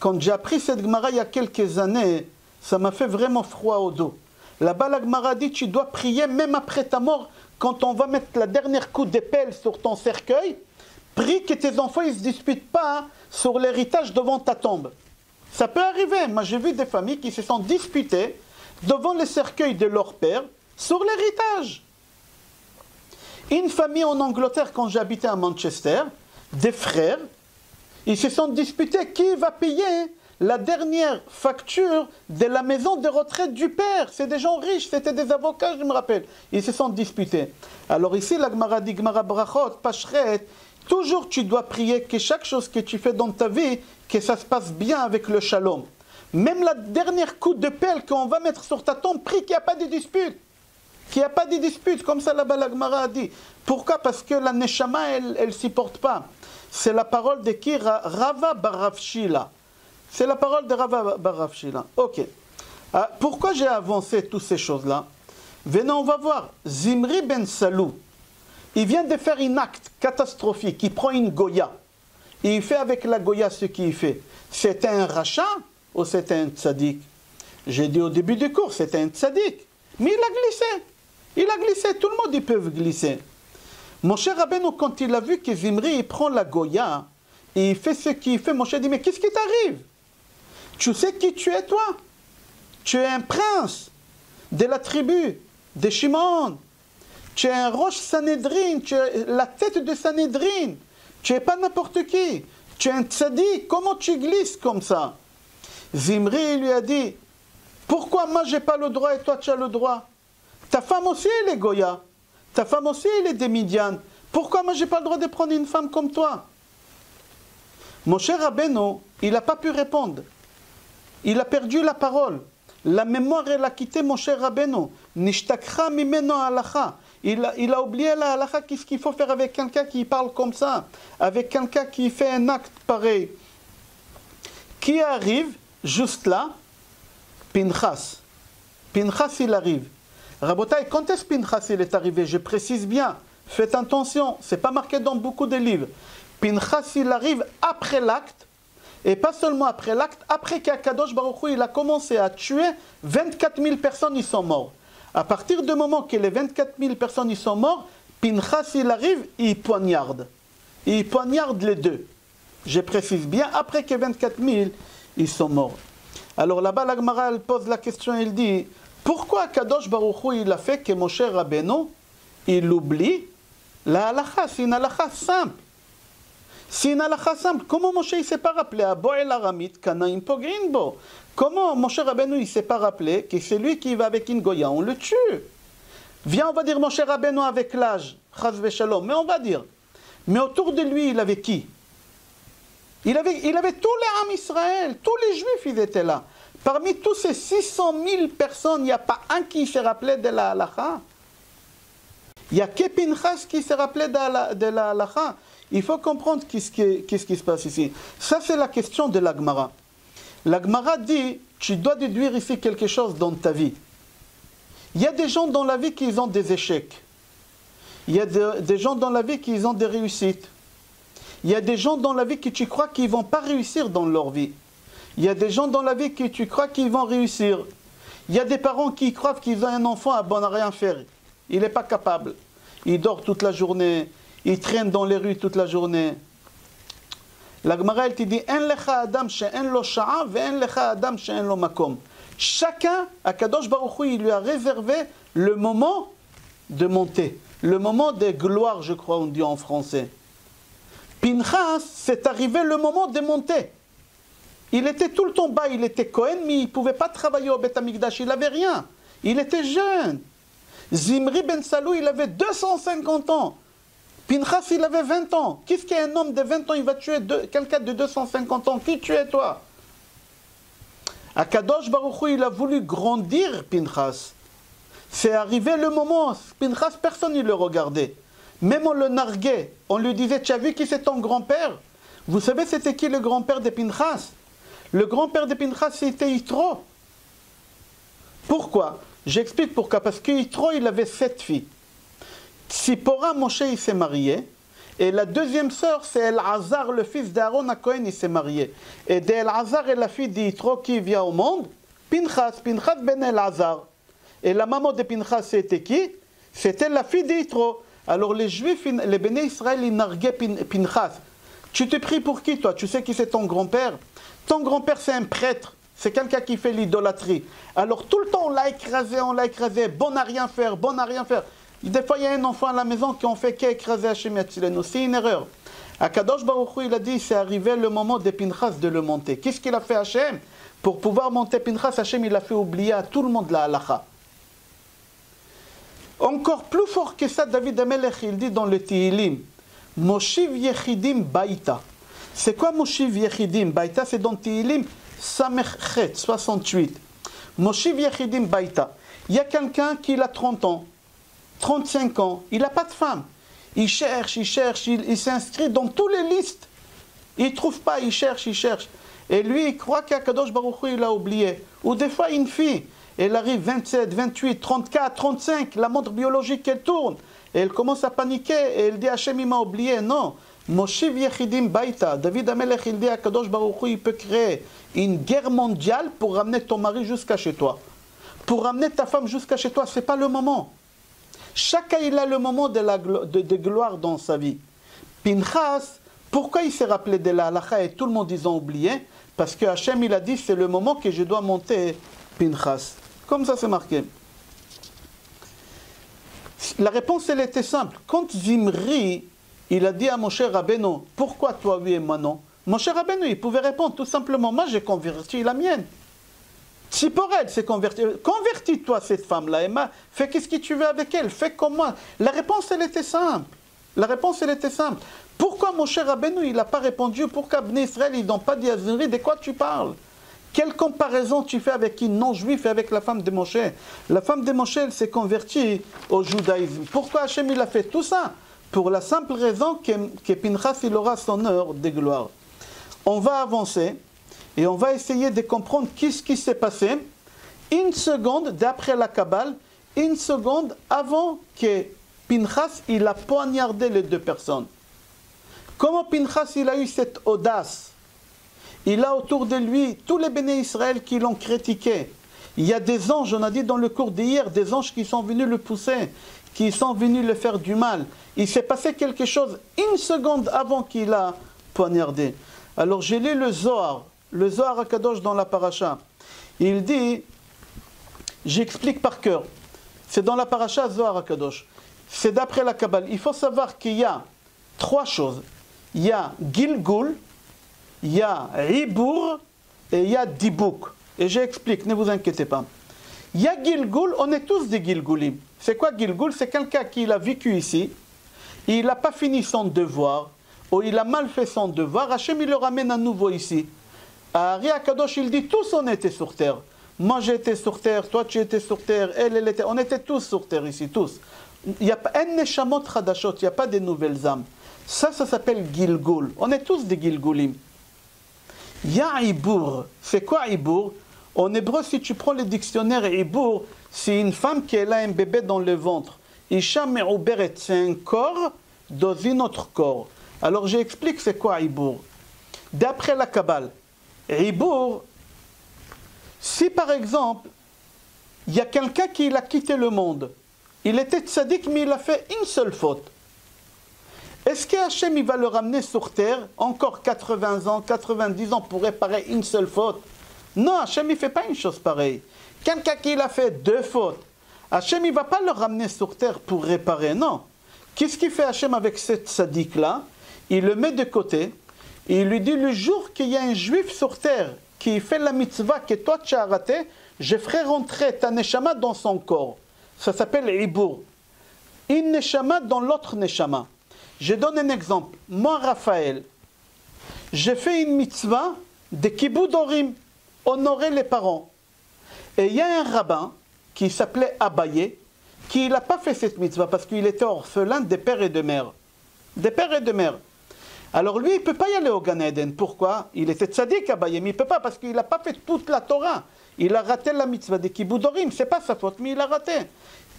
Quand j'ai appris cette Gemara il y a quelques années, ça m'a fait vraiment froid au dos. Là-bas, la Gemara dit, tu dois prier même après ta mort. Quand on va mettre la dernière coup d'épelle sur ton cercueil, prie que tes enfants ne se disputent pas sur l'héritage devant ta tombe. Ça peut arriver. Moi, j'ai vu des familles qui se sont disputées devant le cercueil de leur père sur l'héritage. Une famille en Angleterre, quand j'habitais à Manchester, des frères, ils se sont disputés qui va payer la dernière facture de la maison de retraite du père. C'est des gens riches, c'était des avocats, je me rappelle. Ils se sont disputés. Alors ici, la Gemara dit, Gemara Brachot, Pashret, toujours tu dois prier que chaque chose que tu fais dans ta vie, que ça se passe bien avec le shalom. Même la dernière coup de pelle qu'on va mettre sur ta tombe, prie qu'il n'y a pas de dispute. Qu'il n'y a pas de dispute, comme ça là-bas la Gemara a dit. Pourquoi? Parce que la Neshama, elle ne s'y porte pas. C'est la parole de qui? Rava bar Rav Shila. C'est la parole de Rava bar Rav Shila. Ok. Pourquoi j'ai avancé toutes ces choses-là? Venez, on va voir. Zimri ben Salou, il vient de faire un acte catastrophique. Il prend une Goya. Et il fait avec la Goya ce qu'il fait. C'était un rachat ou c'était un tzaddik? J'ai dit au début du cours, c'était un tzaddik. Mais il a glissé. Il a glissé. Tout le monde, ils peuvent glisser. Mon cher Rabbeinu, quand il a vu que Zimri, il prend la Goya et il fait ce qu'il fait, mon cher dit, mais qu'est-ce qui t'arrive? Tu sais qui tu es, toi? Tu es un prince de la tribu de Shimon. Tu es un roche Sanhédrin. Tu es la tête de Sanhédrin. Tu n'es pas n'importe qui. Tu es un tzaddik. Comment tu glisses comme ça? Zimri lui a dit, pourquoi moi j'ai pas le droit et toi tu as le droit? Ta femme aussi elle est Goya. Ta femme aussi elle est des Midian. Pourquoi moi j'ai pas le droit de prendre une femme comme toi? Mon cher Rabbeinu, il n'a pas pu répondre. Il a perdu la parole. La mémoire, elle a quitté mon cher Rabbeinu. Nishtakcha mimeno halacha. Il a oublié la halacha. Qu'est-ce qu'il faut faire avec quelqu'un qui parle comme ça? Avec quelqu'un qui fait un acte pareil. Qui arrive juste là? Pinchas. Pinchas, il arrive. Rabotai, quand est-ce que Pinchas il est arrivé? Je précise bien. Faites attention. Ce n'est pas marqué dans beaucoup de livres. Pinchas, il arrive après l'acte. Et pas seulement après l'acte, après qu'Akadosh Baruch Hu, il a commencé à tuer 24 000 personnes, ils sont morts. À partir du moment que les 24 000 personnes ils sont morts, Pinchas il arrive, il poignarde. Il poignarde les deux. Je précise bien, après que 24 000 ils sont morts. Alors là-bas, la Gemara elle pose la question, elle dit, pourquoi Akadosh Baruch Hu, il a fait que mon cher Rabbeinu, il oublie la halakha? C'est une halakha simple. C'est une halakha simple. Comment Moshe ne s'est pas rappelé à Boel Aramit, Kanaim Pogrinbo? Comment Moshe Rabbeinu ne s'est pas rappelé que c'est lui qui va avec une Goya, on le tue? Viens, on va dire Moshe Rabbeinu avec l'âge, Chaz Veshalom, mais on va dire. Mais autour de lui, il avait qui? Il avait tous les Ham Israël, tous les Juifs, ils étaient là. Parmi tous ces 600 000 personnes, il n'y a pas un qui s'est rappelé de la halakha. Il n'y a que Pinchas qui s'est rappelé de la halacha. Il faut comprendre qu'est-ce qui se passe ici. Ça, c'est la question de la Gemara. La Gemara dit, tu dois déduire ici quelque chose dans ta vie. Il y a des gens dans la vie qui ont des échecs. Il y a des gens dans la vie qui ont des réussites. Il y a des gens dans la vie que tu crois qu'ils ne vont pas réussir dans leur vie. Il y a des gens dans la vie que tu crois qu'ils vont réussir. Il y a des parents qui croient qu'ils ont un enfant à bon à rien faire. Il n'est pas capable. Il dort toute la journée. Il traîne dans les rues toute la journée. La Gemara, elle te dit, En lecha adam she'en lo sha'a ve'en lecha adam she'en lo makom. Chacun, Akadosh Baruch Hu, il lui a réservé le moment de monter. Le moment de gloire, je crois, on dit en français. Pinchas, c'est arrivé le moment de monter. Il était tout le temps bas, il était Kohen, mais il ne pouvait pas travailler au Beth Amikdash, il n'avait rien. Il était jeune. Zimri ben Salou, il avait 250 ans. Pinchas, il avait 20 ans. Qu'est-ce qu'un homme de 20 ans, il va tuer quelqu'un de 250 ans? Qui tu es, toi? Akadosh Baruch Hu, il a voulu grandir Pinchas. C'est arrivé le moment, Pinchas, personne ne le regardait. Même on le narguait. On lui disait, tu as vu qui c'est ton grand-père? Vous savez c'était qui le grand-père de Pinchas? Le grand-père de Pinchas, c'était Yitro. Pourquoi? J'explique pourquoi. Parce que Yitro, il avait 7 filles. Tzipora, Moshe, il s'est marié. Et la deuxième sœur, c'est El-Hazar, le fils d'Aaron à Cohen, il s'est marié. Et d'El-Hazar est la fille d'Yitro qui vient au monde. Pinchas ben El-Hazar. Et la maman de Pinchas, c'était qui? C'était la fille d'Yitro. Alors les Juifs, les Béné Israël, ils narguaient Pinchas. Tu te pries pour qui, toi? Tu sais qui c'est ton grand-père? Ton grand-père, c'est un prêtre. C'est quelqu'un qui fait l'idolâtrie. Alors tout le temps, on l'a écrasé. Bon à rien faire, bon à rien faire. Des fois, il y a un enfant à la maison qui en fait qu'écraser Hachem Yatzilenu. C'est une erreur. Akadosh Baruch Hu, il a dit, c'est arrivé le moment de Pinchas de le monter. Qu'est-ce qu'il a fait Hachem? Pour pouvoir monter Pinchas, Hachem, il a fait oublier à tout le monde la halacha. Encore plus fort que ça, David Amelech, il dit dans le Tehillim, Moshiv Yechidim Baïta. C'est quoi Moshiv Yechidim Baïta? C'est dans Tehillim Samechet 68. Moshiv Yechidim Baïta. Il y a quelqu'un qui a 30 ans, 35 ans, il n'a pas de femme. Il cherche, il s'inscrit dans toutes les listes. Il ne trouve pas, il cherche. Et lui, il croit qu'Akadosh Baruch Hu, il a oublié. Ou des fois, une fille, elle arrive 27, 28, 34, 35, la montre biologique, elle tourne. Et elle commence à paniquer, et elle dit, Hachem, il m'a oublié. Non. Moshiv Yechidim Baïta. David Amelech, il dit, Akadosh Baruch Hu, il peut créer une guerre mondiale pour ramener ton mari jusqu'à chez toi. Pour ramener ta femme jusqu'à chez toi, ce n'est pas le moment. Chacun, il a le moment de gloire dans sa vie. Pinchas, pourquoi il s'est rappelé de la halacha et tout le monde, ils ont oublié? Parce que Hachem, il a dit, c'est le moment que je dois monter Pinchas. Comme ça, c'est marqué. La réponse, elle était simple. Quand Zimri, il a dit à Moshe Rabbeinu, pourquoi toi oui et moi non? Moshe Rabbeinu, il pouvait répondre tout simplement, moi j'ai converti la mienne. Tzipora, elle s'est convertie. Convertis-toi cette femme-là, Emma. Fais qu'est-ce que tu veux avec elle. Fais comme moi. La réponse, elle était simple. Pourquoi Moshe Rabbeinu, il n'a pas répondu? Pourquoi Bnei Israël, ils n'ont pas dit à Zimri, de quoi tu parles? Quelle comparaison tu fais avec une non-juif et avec la femme de Moshe? La femme de Moshe, elle s'est convertie au judaïsme. Pourquoi Hachem, il a fait tout ça? Pour la simple raison que Pinchas, il aura son heure de gloire. On va avancer. Et on va essayer de comprendre qu'est-ce qui s'est passé. Une seconde, d'après la Kabbale, une seconde avant que Pinchas, il a poignardé les deux personnes. Comment Pinchas, il a eu cette audace? Il a autour de lui tous les béné Israël qui l'ont critiqué. Il y a des anges, on a dit dans le cours d'hier, des anges qui sont venus le pousser, qui sont venus le faire du mal. Il s'est passé quelque chose une seconde avant qu'il a poignardé. Alors j'ai lu le Zohar HaKadosh dans la paracha. Il dit, j'explique par cœur, c'est dans la paracha Zohar HaKadosh, c'est d'après la Kabbale. Il faut savoir qu'il y a 3 choses. Il y a Gilgul, il y a Ribour et il y a Dibouk. Et j'explique, ne vous inquiétez pas. Il y a Gilgul, on est tous des Gilgulim. C'est quoi Gilgul? C'est quelqu'un qui a vécu ici, il n'a pas fini son devoir, ou il a mal fait son devoir, Hachem il le ramène à nouveau ici. Ari HaKadosh, il dit, tous on était sur terre. Moi j'étais sur terre, toi tu étais sur terre, elle était, on était tous sur terre ici, tous. Il n'y a pas un neshamot chadashot, il n'y a pas de nouvelles âmes. Ça s'appelle Gilgul. On est tous des Gilgulim. Ya Ibour. C'est quoi Ibour? En hébreu, si tu prends le dictionnaire Ibour, c'est une femme qui a un bébé dans le ventre. Isha me'uberet, c'est un corps dans un autre corps. Alors j'explique c'est quoi Ibour. D'après la Kabbale, Ibour, si par exemple, il y a quelqu'un qui a quitté le monde, il était tzaddik mais il a fait une seule faute. Est-ce que Hachem il va le ramener sur terre encore 80 ans, 90 ans pour réparer une seule faute? Non, Hachem il ne fait pas une chose pareille. Quelqu'un qui a fait 2 fautes, Hachem il ne va pas le ramener sur terre pour réparer, non. Qu'est-ce qu'il fait Hachem avec ce tzaddik-là? Il le met de côté et il lui dit le jour qu'il y a un juif sur terre qui fait la mitzvah que toi tu as raté, je ferai rentrer ta neshama dans son corps. Ça s'appelle Ibour. Une neshama dans l'autre neshama. Je donne un exemple. Moi, Raphaël, j'ai fait une mitzvah de Kibud Orim, honorer les parents. Et il y a un rabbin qui s'appelait Abaye, qui n'a pas fait cette mitzvah parce qu'il était orphelin des pères et de mères. Des pères et de mères. Alors lui, il ne peut pas y aller au Gan Eden. Pourquoi? Il était tzaddik Abaye, mais il ne peut pas parce qu'il n'a pas fait toute la Torah. Il a raté la mitzvah de Kibud Orim. Ce n'est pas sa faute, mais il a raté.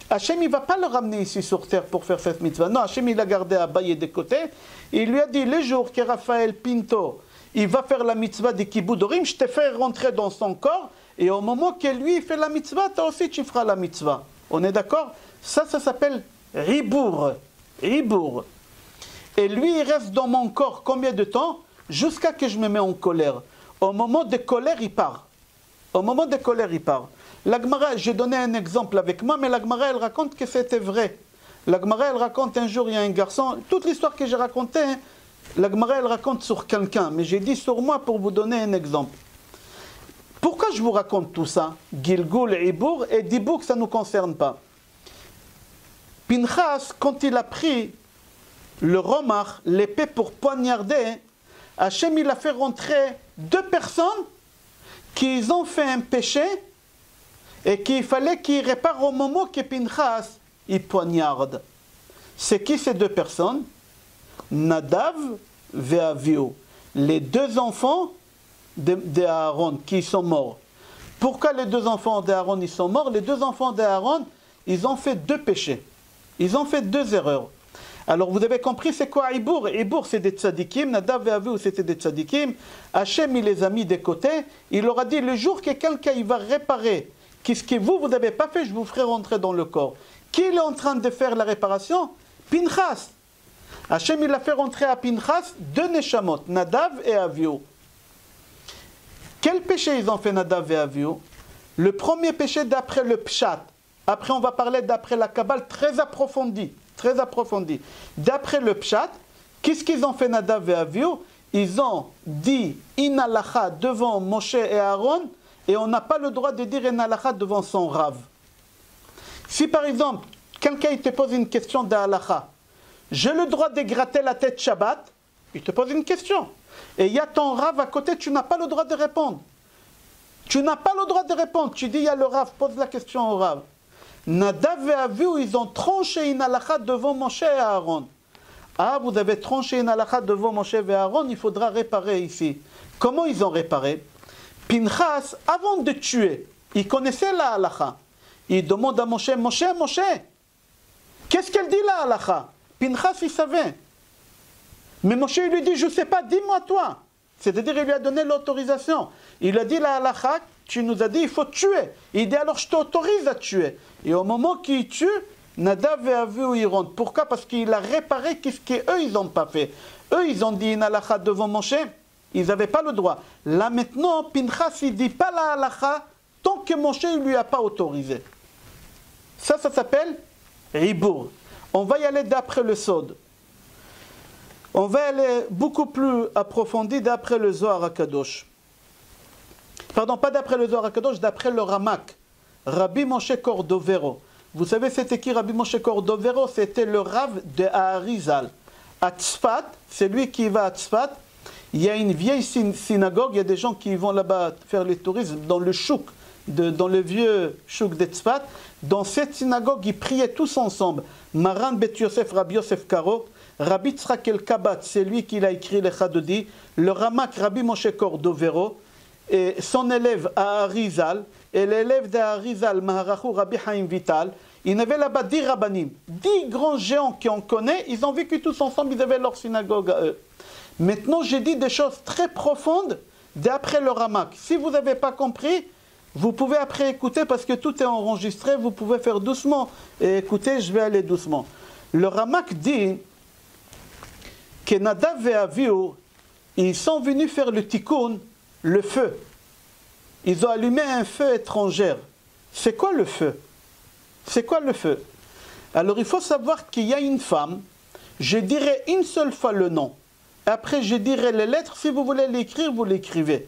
Hachem, il ne va pas le ramener ici sur terre pour faire cette mitzvah. Non, Hachem, il a gardé Abaye de côté. Il lui a dit, le jour que Raphaël Pinto, il va faire la mitzvah de Kibud Orim, je te fais rentrer dans son corps. Et au moment que lui fait la mitzvah, toi aussi tu feras la mitzvah. On est d'accord? Ça s'appelle Ribour. Ribour. Et lui, il reste dans mon corps combien de temps? Jusqu'à que je me mets en colère. Au moment de colère, il part. Au moment de colère, il part. La Gemara, j'ai donné un exemple avec moi, mais la Gemara, elle raconte que c'était vrai. La Gemara, elle raconte un jour, il y a un garçon, toute l'histoire que j'ai racontée, hein, la Gemara, elle raconte sur quelqu'un, mais j'ai dit sur moi pour vous donner un exemple. Pourquoi je vous raconte tout ça? Gilgul, Ibour et Dibouk, ça ne nous concerne pas. Pinchas, quand il a pris le romach, l'épée pour poignarder, Hachem, il a fait rentrer 2 personnes qui ont fait un péché et qu'il fallait qu'ils réparent au moment que Pinchas il poignarde. C'est qui ces 2 personnes? Nadav et Avihu, les 2 enfants d'Aaron qui sont morts. Pourquoi les 2 enfants d'Aaron ils sont morts? Les 2 enfants d'Aaron, ils ont fait 2 péchés. Ils ont fait 2 erreurs. Alors vous avez compris c'est quoi Ibour? Ibour c'est des tzadikim, Nadav et Avihu c'était des tzadikim. Hachem il les a mis de côté. Il leur a dit le jour que quelqu'un il va réparer qu'est-ce que vous n'avez pas fait, je vous ferai rentrer dans le corps. Qui est en train de faire la réparation? Pinchas. Hachem il a fait rentrer à Pinchas 2 neshamot, Nadav et Avihu. Quel péché ils ont fait Nadav et Avihu? Le premier péché d'après le Pshat. Après on va parler d'après la Kabbale très approfondie. Très approfondie. D'après le Pshat, qu'est-ce qu'ils ont fait Nadav et Avihu? Ils ont dit Inalacha devant Moshe et Aaron et on n'a pas le droit de dire Inalacha devant son Rav. Si par exemple, quelqu'un te pose une question d'Alacha, j'ai le droit de gratter la tête Shabbat, il te pose une question. Et il y a ton Rav à côté, tu n'as pas le droit de répondre. Tu n'as pas le droit de répondre. Tu dis, il y a le Rav, pose la question au Rav. Nadav et Avihu, ils ont tranché une halakha devant Moshe et Aaron. Ah, vous avez tranché une halakha devant Moshe et Aaron, il faudra réparer ici. Comment ils ont réparé? Pinchas, avant de tuer, il connaissait la halakha. Il demande à Moshe, Moshe, qu'est-ce qu'elle dit la halakha? Pinchas, il savait. Mais Moshe, il lui dit, je ne sais pas, dis-moi toi. C'est-à-dire, il lui a donné l'autorisation. Il a dit la halakha, tu nous as dit, il faut tuer. Il dit, alors je t'autorise à tuer. Et au moment qu'il tue, Nadav et Avihu, ils rentrent. Pourquoi? Parce qu'il a réparé ce qu'eux, ils n'ont pas fait. Eux, ils ont dit une halakha devant Moshe. Ils n'avaient pas le droit. Là, maintenant, Pinchas, il ne dit pas la halakha tant que Moshe ne lui a pas autorisé. Ça s'appelle Ibour. On va y aller d'après le Sod. On va aller beaucoup plus approfondi d'après le Zohar HaKadosh. Pardon, pas d'après le Zohar HaKadosh, d'après le Ramak. Rabbi Moshe Cordovero. Vous savez, c'était qui Rabbi Moshe Cordovero? C'était le Rav de Aharizal. À Tzfat, c'est lui qui va à Tzfat. Il y a une vieille synagogue, il y a des gens qui vont là-bas faire les tourismes dans le chouk. dans le vieux Chouk d'Etzfat. Dans cette synagogue, ils priaient tous ensemble. Maran Bet Yosef, Rabbi Yosef Karo, Rabbi Tzrak El Kabat, c'est lui qui l'a écrit les Chadodi, le Ramak Rabbi Moshe Cordovero, et son élève Aharizal, et l'élève d'Aharizal, Maharachu Rabbi Haim Vital. Il y avait là-bas 10 rabbanim, 10 grands géants qu'on connaît, ils ont vécu tous ensemble, ils avaient leur synagogue à eux. Maintenant, j'ai dit des choses très profondes d'après le Ramak. Si vous n'avez pas compris, vous pouvez après écouter parce que tout est enregistré, vous pouvez faire doucement et écoutez, je vais aller doucement. Le Ramak dit que Nadav et Avihu, ils sont venus faire le tikkun, le feu. Ils ont allumé un feu étranger. C'est quoi le feu? C'est quoi le feu? Alors il faut savoir qu'il y a une femme, je dirai une seule fois le nom. Après je dirai les lettres, si vous voulez l'écrire, vous l'écrivez.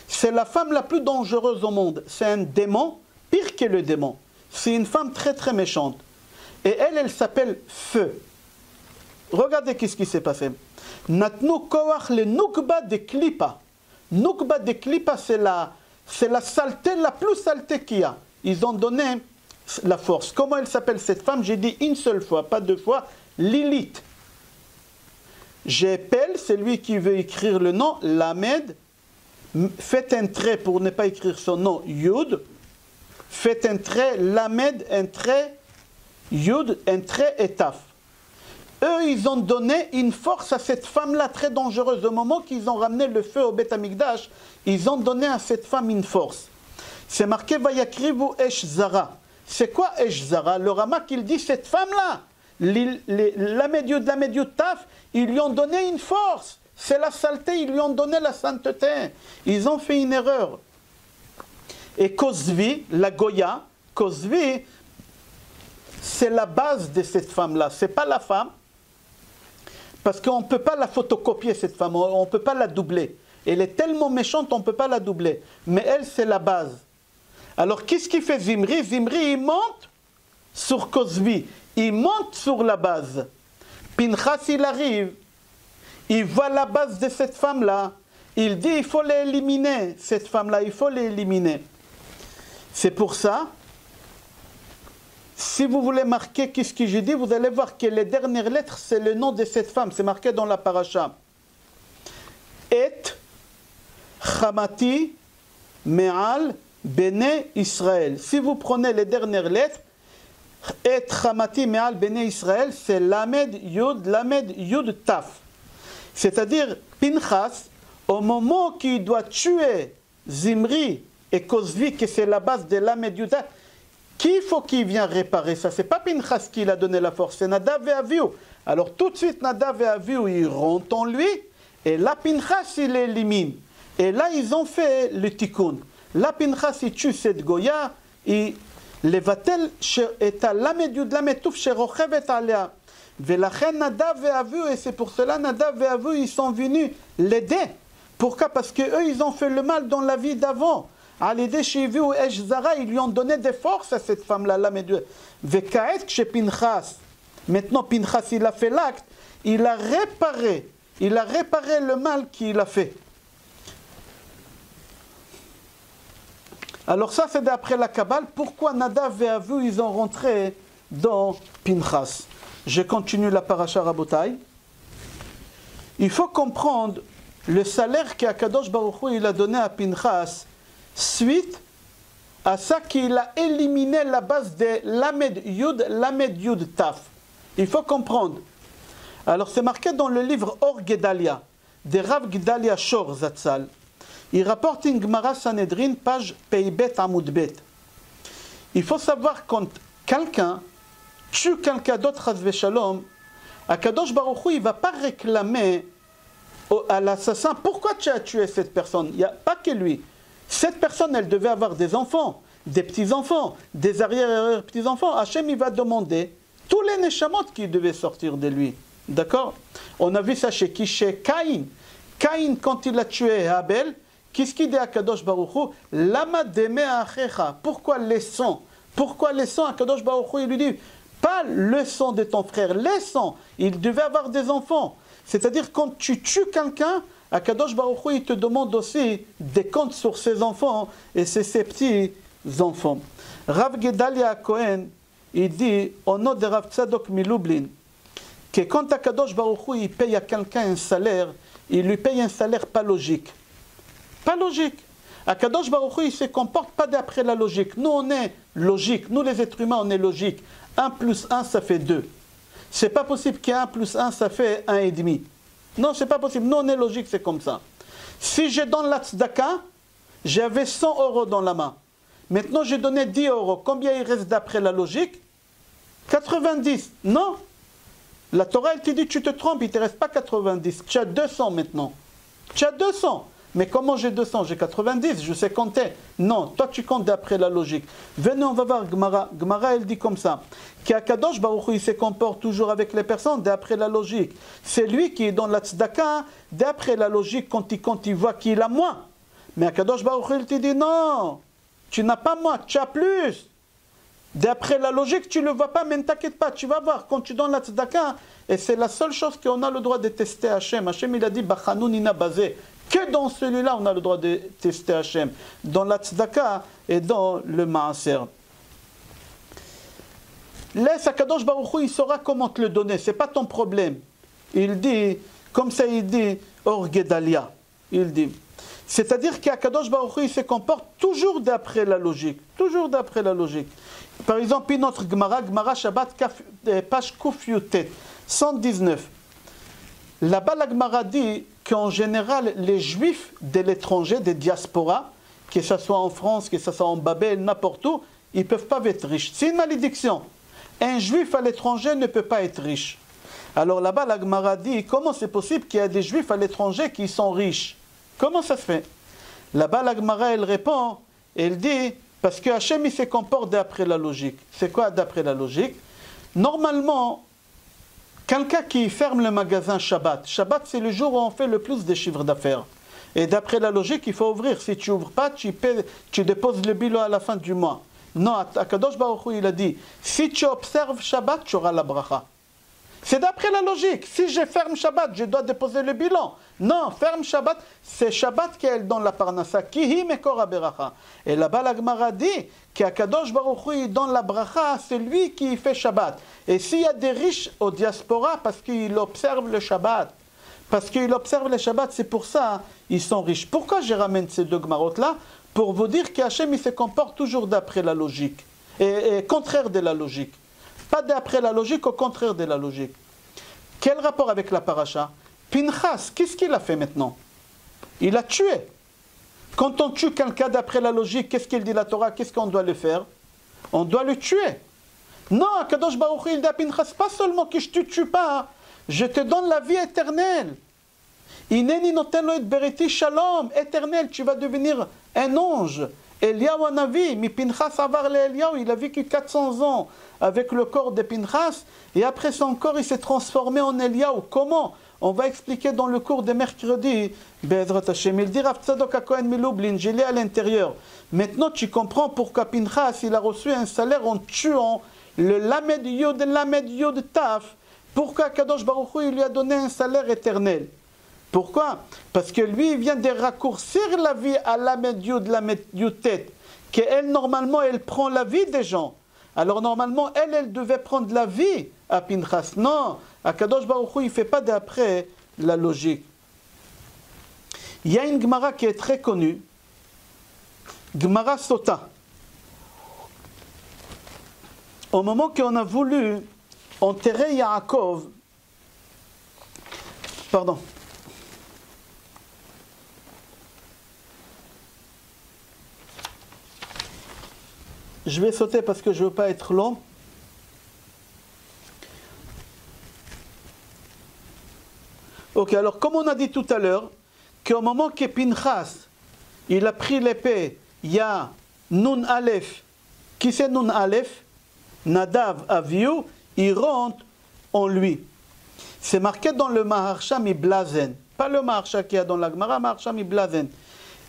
C'est la femme la plus dangereuse au monde. C'est un démon, pire que le démon. C'est une femme très très méchante. Et elle s'appelle Feu. Regardez qu'est-ce qui s'est passé. Natnu koach le nukba de klipa. Nukba de klipa, c'est la saleté, la plus saleté qu'il y a. Ils ont donné la force. Comment elle s'appelle cette femme? J'ai dit une seule fois, pas deux fois. Lilith. J'appelle celui qui veut écrire le nom, Lamed. Faites un trait pour ne pas écrire son nom, Yud. Faites un trait, Lamed, un trait, Yud, un trait et Taf. Eux, ils ont donné une force à cette femme-là très dangereuse. Au moment qu'ils ont ramené le feu au Beth Amikdash, ils ont donné à cette femme une force. C'est marqué Vayakrivu Esh Zara. C'est quoi Esh Zara? Le Ramak, il dit cette femme-là, Lamed Yud, Lamed Yud Taf, ils lui ont donné une force. C'est la saleté, ils lui ont donné la sainteté. Ils ont fait une erreur. Et Kozvi, la Goya, Kozvi, c'est la base de cette femme-là. Ce n'est pas la femme, parce qu'on ne peut pas la photocopier, cette femme, on ne peut pas la doubler. Elle est tellement méchante, on ne peut pas la doubler. Mais elle, c'est la base. Alors, qu'est-ce qu'il fait Zimri? Zimri, il monte sur Kozvi. Il monte sur la base. Pinchas, il arrive. Il voit la base de cette femme-là. Il dit, il faut l'éliminer, cette femme-là, il faut l'éliminer. C'est pour ça, si vous voulez marquer qu'est-ce que j'ai dit, vous allez voir que les dernières lettres, c'est le nom de cette femme. C'est marqué dans la paracha. Et Chamati Me'al Bene Israël. Si vous prenez les dernières lettres, Et Chamati Me'al Bene Israël, c'est Lamed Yud Taf. C'est-à-dire, Pinchas, au moment qu'il doit tuer Zimri et Kozvi, que c'est la base de Lamed Yud Taf, qui faut qu'il vienne réparer ça? Ce n'est pas Pinchas qui l'a donné la force, c'est Nadav et Avihu. Alors tout de suite, Nadav et Avihu, ils rentrent en lui, et là, Pinchas, il l'élimine. Et là, ils ont fait le tikkun. Là, Pinchas, il tue cette Goya, il levatel et à Lamed Yud Lamed Tuf sherochevet alea. Velachen Nadav et Avihu, et c'est pour cela Nadav et Avihu, ils sont venus l'aider. Pourquoi? Parce qu'eux, ils ont fait le mal dans la vie d'avant. À l'aider chez Viu et Zara, ils lui ont donné des forces à cette femme-là. Vekaet chez Pinchas. Maintenant, Pinchas, il a fait l'acte, il a réparé le mal qu'il a fait. Alors ça, c'est d'après la Kabbale. Pourquoi Nadav et Avihu, ils ont rentré dans Pinchas? Je continue la paracha Rabotai. Il faut comprendre le salaire qu'Akadosh Baruch Hu il a donné à Pinchas suite à ça qu'il a éliminé la base de Lamed Yud Taf. Il faut comprendre. Alors c'est marqué dans le livre Or Gedalia de Rav Gedalia Shor Zatzal. Il rapporte une Gemara Sanhedrin, page Peibet Amoudbet. Il faut savoir quand quelqu'un tue quelqu'un d'autre, Chas v'Shalom, Akadosh Baruch Hu, il ne va pas réclamer à l'assassin, pourquoi tu as tué cette personne? Il n'y a pas que lui. Cette personne, elle devait avoir des enfants, des petits-enfants, des arrière-petits-enfants. Hachem, il va demander tous les neshamot qui devaient sortir de lui. D'accord? On a vu ça chez qui? Chez Caïn. Caïn, quand il a tué Abel, qu'est-ce qu'il dit à Kadosh Baruch Hu? Lama deme achecha. Pourquoi les sangs? Pourquoi les sangs? Kadosh Baruch Hu, il lui dit, pas le sang de ton frère, les sangs. Il devait avoir des enfants. C'est-à-dire, quand tu tues quelqu'un, Akadosh Baruch Hu, il te demande aussi des comptes sur ses enfants et c'est ses petits enfants. Rav Gedalia Cohen, il dit, au nom de Rav Tzadok Milublin, que quand Akadosh Baruch Hu, il paye à quelqu'un un salaire, il lui paye un salaire pas logique. Pas logique. Akadosh Baruch Hu, il ne se comporte pas d'après la logique. Nous, on est logique. Nous, les êtres humains, on est logique. 1 plus 1, ça fait 2. C'est pas possible qu'un plus 1, ça fait 1,5. Non, c'est pas possible. Nous, on est logique, c'est comme ça. Si je donne la tzedaka, j'avais 100 euros dans la main. Maintenant, j'ai donné 10 euros. Combien il reste d'après la logique? 90. Non. La Torah, elle te dit, tu te trompes, il ne te reste pas 90. Tu as 200 maintenant. Tu as 200. Mais comment j'ai 200? J'ai 90, je sais compter. Non, toi tu comptes d'après la logique. Venez, on va voir Gemara. Gemara, elle dit comme ça. Qu'Akadosh Baruch Hu, il se comporte toujours avec les personnes d'après la logique. C'est lui qui est dans la tzedaka, d'après la logique, quand il voit qu'il a moins. Mais Akadosh Baruch Hu, il te dit non, tu n'as pas moins, tu as plus. D'après la logique, tu ne le vois pas, mais ne t'inquiète pas, tu vas voir. Quand tu donnes la tzedaka, et c'est la seule chose qu'on a le droit de tester Hachem. Hachem, il a dit, Bachanu Nina Bazé. Que dans celui-là, on a le droit de tester Hachem. Dans la tzedaka et dans le maaser. Laisse Akadosh Baruch Hu, il saura comment te le donner. Ce n'est pas ton problème. Il dit, comme ça il dit, Or Gedalia. Il dit. C'est-à-dire qu'Akadosh Baruch Hu, il se comporte toujours d'après la logique. Toujours d'après la logique. Par exemple, une autre Gemara, Gemara Shabbat, page Kuf Yutet, 119. Là-bas, la Gemara dit qu'en général, les juifs de l'étranger, des diasporas, que ce soit en France, que ce soit en Babel, n'importe où, ils ne peuvent pas être riches. C'est une malédiction. Un juif à l'étranger ne peut pas être riche. Alors là-bas, la Gemara dit, comment c'est possible qu'il y a des juifs à l'étranger qui sont riches? Comment ça se fait? Là-bas, la Gemara, elle répond, elle dit, parce que Hachem, il se comporte d'après la logique. C'est quoi d'après la logique? Normalement, quelqu'un qui ferme le magasin Shabbat, Shabbat c'est le jour où on fait le plus de chiffres d'affaires. Et d'après la logique, il faut ouvrir. Si tu n'ouvres pas, tu déposes le bilan à la fin du mois. Non, Akadosh Baruch Hu, il a dit, si tu observes Shabbat, tu auras la bracha. C'est d'après la logique. Si je ferme Shabbat, je dois déposer le bilan. Non, ferme Shabbat, c'est Shabbat qui est dans la parnassa. Kihi mekor haberacha. Et là-bas, la Gemara dit qu'Akadosh Baruch Hu, dans la bracha, c'est lui qui fait Shabbat. Et s'il y a des riches au diaspora, parce qu'ils observent le Shabbat, c'est pour ça ils sont riches. Pourquoi je ramène ces deux Gemarotes-là? Pour vous dire qu'Hachem, il se comporte toujours d'après la logique. Et contraire de la logique. Pas d'après la logique, au contraire de la logique. Quel rapport avec la paracha? Pinchas, qu'est-ce qu'il a fait maintenant? Il a tué. Quand on tue quelqu'un d'après la logique, qu'est-ce qu'il dit la Torah? Qu'est-ce qu'on doit le faire? On doit le tuer. Non, Kadosh Baruch Hu, il dit à Pinchas, pas seulement que je ne te tue pas, je te donne la vie éternelle. Ineni noten lo et beriti shalom, éternel, tu vas devenir un ange. Eliyahu Hanavi, mi Pinchas avar le Eliyahu, il a vécu 400 ans avec le corps de Pinchas, et après son corps, il s'est transformé en Eliyahu. Comment? On va expliquer dans le cours de mercredi. Be'ezrat Hashem, il dit Rav Tzadok Cohen Milublin, j'ai lu à l'intérieur. Maintenant, tu comprends pourquoi Pinchas, il a reçu un salaire en tuant le Lamed Yod Taf. Pourquoi Kadosh Baruch Hu, il lui a donné un salaire éternel? Pourquoi? Parce que lui, il vient de raccourcir la vie à Lamed Yud Tet, qu'elle, normalement, elle prend la vie des gens. Alors, normalement, elle devait prendre la vie à Pinchas. Non, Akadosh Baruch Hu, il ne fait pas d'après la logique. Il y a une Gemara qui est très connue, Gemara Sota. Au moment qu'on a voulu enterrer Yaakov, pardon, je vais sauter parce que je ne veux pas être long. Ok, alors comme on a dit tout à l'heure, qu'au moment que Pinchas, il a pris l'épée, il y a Nun Aleph. Qui c'est Nun Aleph? Nadav Avihu, il rentre en lui. C'est marqué dans le Maharsha Miblazen. Pas le Maharsha qu'il y a dans la Gemara, Maharsha Miblazen.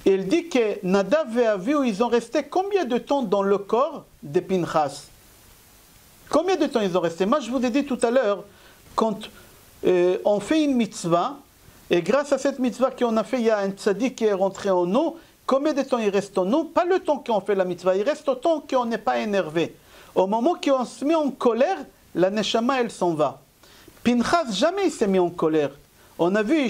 Il dit que Nadav et Avihu, ils ont resté combien de temps dans le corps de Pinchas? Combien de temps ils ont resté? Moi, je vous ai dit tout à l'heure, quand on fait une mitzvah, et grâce à cette mitzvah qu'on a fait, il y a un tzaddik qui est rentré en nous, combien de temps il reste en nous? Pas le temps qu'on fait la mitzvah, il reste au temps qu'on n'est pas énervé. Au moment qu'on se met en colère, la neshama elle s'en va. Pinchas jamais il s'est mis en colère. On a vu,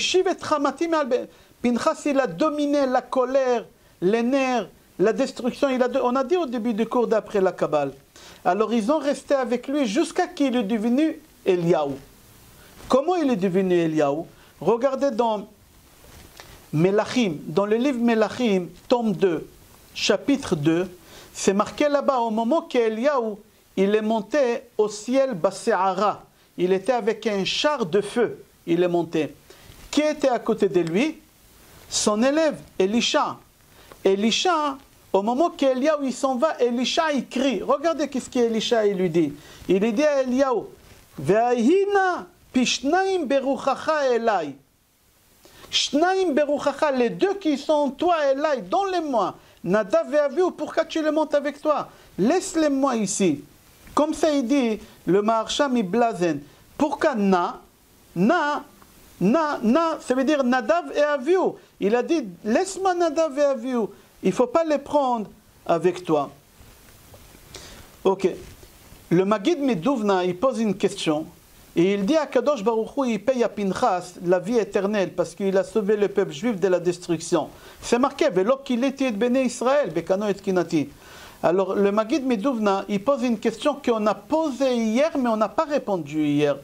Pinchas il a dominé la colère, les nerfs, la destruction. On a dit au début du cours d'après la Kabbale. Alors ils ont resté avec lui jusqu'à qu'il est devenu Eliyahu. Comment il est devenu Eliyahu? Regardez dans Melachim, dans le livre Melachim, tome 2, chapitre 2, c'est marqué là-bas, au moment qu'Eliyahu, il est monté au ciel Baseara, il était avec un char de feu, il est monté. Qui était à côté de lui? Son élève, Elisha. Elisha, au moment qu'Eliyahu il s'en va, Elisha il crie. Regardez qu'est-ce qu'Elisha il lui dit. Il lui dit à Eliyahu, Ve'ahina pishnaim beruchacha elai. Shnaim beruchacha, les deux qui sont toi elai, donne-les-moi. Nadav et Avihu, pourquoi tu les montes avec toi? Laisse-les-moi ici. Comme ça il dit, le Maharsham il blazen. Pourquoi na, ça veut dire Nadav et Avihu. Il a dit, laisse-moi Nadav et Avihu. Il ne faut pas les prendre avec toi. Ok. Le Maggid Meduvna, il pose une question. Et il dit à Kadosh Baruch Hu, il paye à Pinchas la vie éternelle parce qu'il a sauvé le peuple juif de la destruction. C'est marqué, Velo qu'il était béné Israël, Bekano et Kinati. Alors le Maggid Meduvna, il pose une question qu'on a posée hier, mais on n'a pas répondu hier.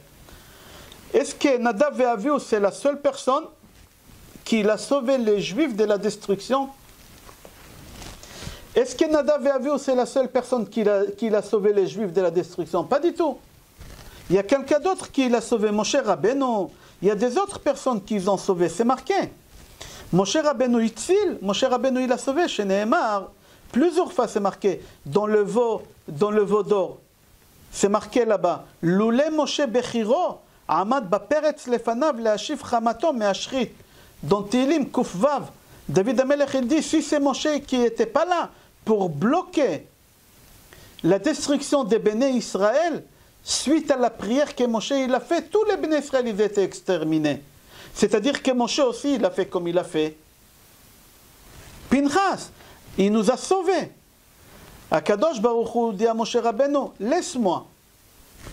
Est-ce que Nadav et Avihu, c'est la seule personne qui a sauvé les juifs de la destruction? Est-ce que Nadav et Avihu, c'est la seule personne qui a sauvé les juifs de la destruction? Pas du tout. Il y a quelqu'un d'autre qui l'a sauvé, Moshe Rabbeinu. Il y a des autres personnes qui l'ont sauvé, c'est marqué. Moshe Rabbeinu Itzil, Moshe Rabbeinu il a sauvé, chez Nehemar. Plusieurs fois c'est marqué, dans le veau d'or. C'est marqué là-bas. Loulé Moshe Bechiro, Amad Baperetz Lefanav, Leashif Chamato Meashrit. Dans Tilim Kufvav, David Amelech il dit, si c'est Moshe qui n'était pas là pour bloquer la destruction des béné Israël, suite à la prière que Moshe il a fait, tous les béné Israël ils étaient exterminés. C'est-à-dire que Moshe aussi il a fait comme il a fait. Pinchas, il nous a sauvés. Akadosh Baruch Hu dit à Moshe Rabbeinu, laisse-moi.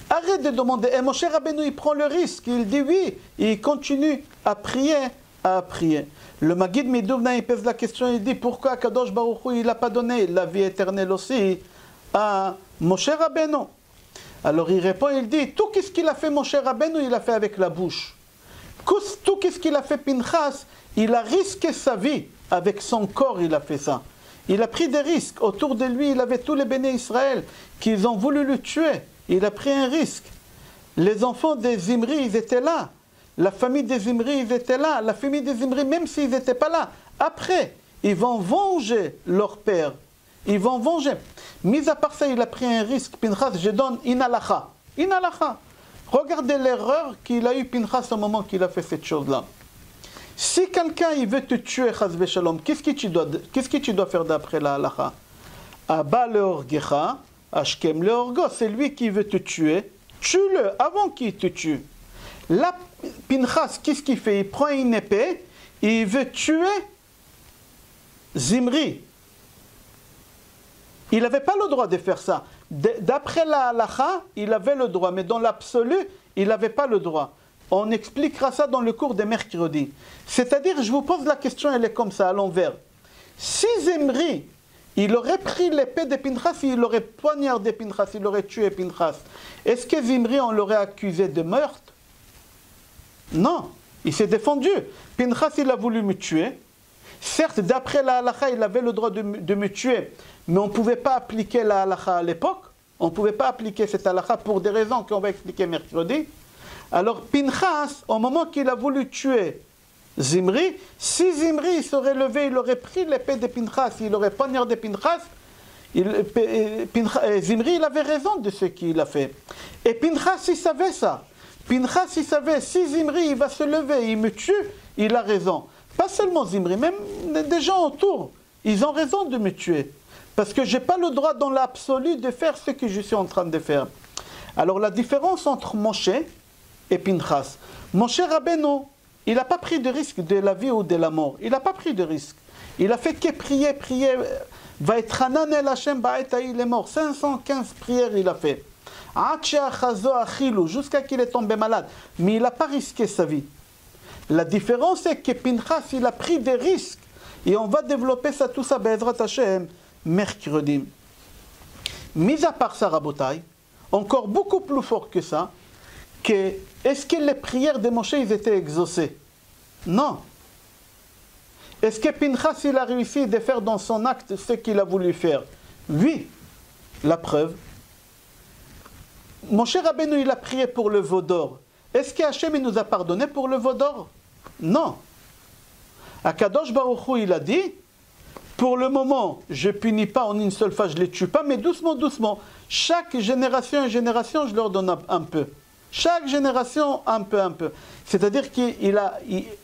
Arrête de demander. Et Moshe Rabbeinu il prend le risque, il dit oui, et il continue à prier, Le Maggid Meduvna il pose la question, il dit pourquoi Akadosh Baruch Hu il n'a pas donné la vie éternelle aussi à Moshe Rabbeinu? Alors il répond, il dit, tout ce qu'il a fait Moshe Rabbeinu, il a fait avec la bouche. Tout ce qu'il a fait Pinchas, il a risqué sa vie, avec son corps il a fait ça. Il a pris des risques, autour de lui il avait tous les béné Israël, qui ont voulu le tuer, il a pris un risque. Les enfants des Zimri, ils étaient là, la famille des Zimri, ils étaient là, la famille des Zimri, même s'ils n'étaient pas là, après, ils vont venger leur père. Ils vont venger. Mis à part ça, il a pris un risque. Pinchas, je donne inalacha. Inalacha. Regardez l'erreur qu'il a eu Pinchas au moment qu'il a fait cette chose-là. Si quelqu'un il veut te tuer, chas shalom, qu'est-ce que tu dois faire d'après la halacha? Abba leorgecha, ashkem leorgo. C'est lui qui veut te tuer. Tue-le avant qu'il te tue. Là, Pinchas, qu'est-ce qu'il fait? Il prend une épée, il veut tuer Zimri. Il n'avait pas le droit de faire ça. D'après la halacha, il avait le droit, mais dans l'absolu, il n'avait pas le droit. On expliquera ça dans le cours de mercredi. C'est-à-dire, je vous pose la question, elle est comme ça, à l'envers. Si Zimri, il aurait pris l'épée de Pinchas, il aurait poignardé Pinchas, il aurait tué Pinchas, est-ce que Zimri, on l'aurait accusé de meurtre? Non, il s'est défendu. Pinchas, il a voulu me tuer. Certes, d'après la halacha, il avait le droit de me tuer, mais on ne pouvait pas appliquer la halacha à l'époque. On ne pouvait pas appliquer cette halacha pour des raisons qu'on va expliquer mercredi. Alors Pinchas, au moment qu'il a voulu tuer Zimri, si Zimri serait levé, il aurait pris l'épée de Pinchas, il aurait poignardé Pinchas, Zimri, il avait raison de ce qu'il a fait. Et Pinchas, il savait ça. Pinchas, il savait, si Zimri il va se lever, il me tue, il a raison. Pas seulement Zimri, même des gens autour, ils ont raison de me tuer. Parce que je n'ai pas le droit dans l'absolu de faire ce que je suis en train de faire. Alors la différence entre Moshe et Pinchas. Moshe Rabbeinu, il n'a pas pris de risque de la vie ou de la mort. Il n'a pas pris de risque. Il a fait que prier, prier. Va être Hanan el Hashem ba'etaï, il est mort. 515 prières il a fait. Jusqu'à qu'il est tombé malade. Mais il n'a pas risqué sa vie. La différence est que Pinchas, il a pris des risques. Et on va développer ça, tout ça, Be'ezrat Hashem, mercredi. Mis à part ça, Rabotai, encore beaucoup plus fort que ça, est-ce que les prières de Moshe, ils étaient exaucées? Non. Est-ce que Pinchas, il a réussi de faire dans son acte ce qu'il a voulu faire? Oui. La preuve. Moshe Rabbeinu, il a prié pour le veau d'or. Est-ce que Hachem, il nous a pardonné pour le veau d'or? Non. Akadosh Baruch Hu, il a dit, pour le moment, je ne punis pas en une seule fois, je ne les tue pas, mais doucement, doucement. Chaque génération et génération, je leur donne un peu. Chaque génération, un peu, un peu. C'est-à-dire qu'il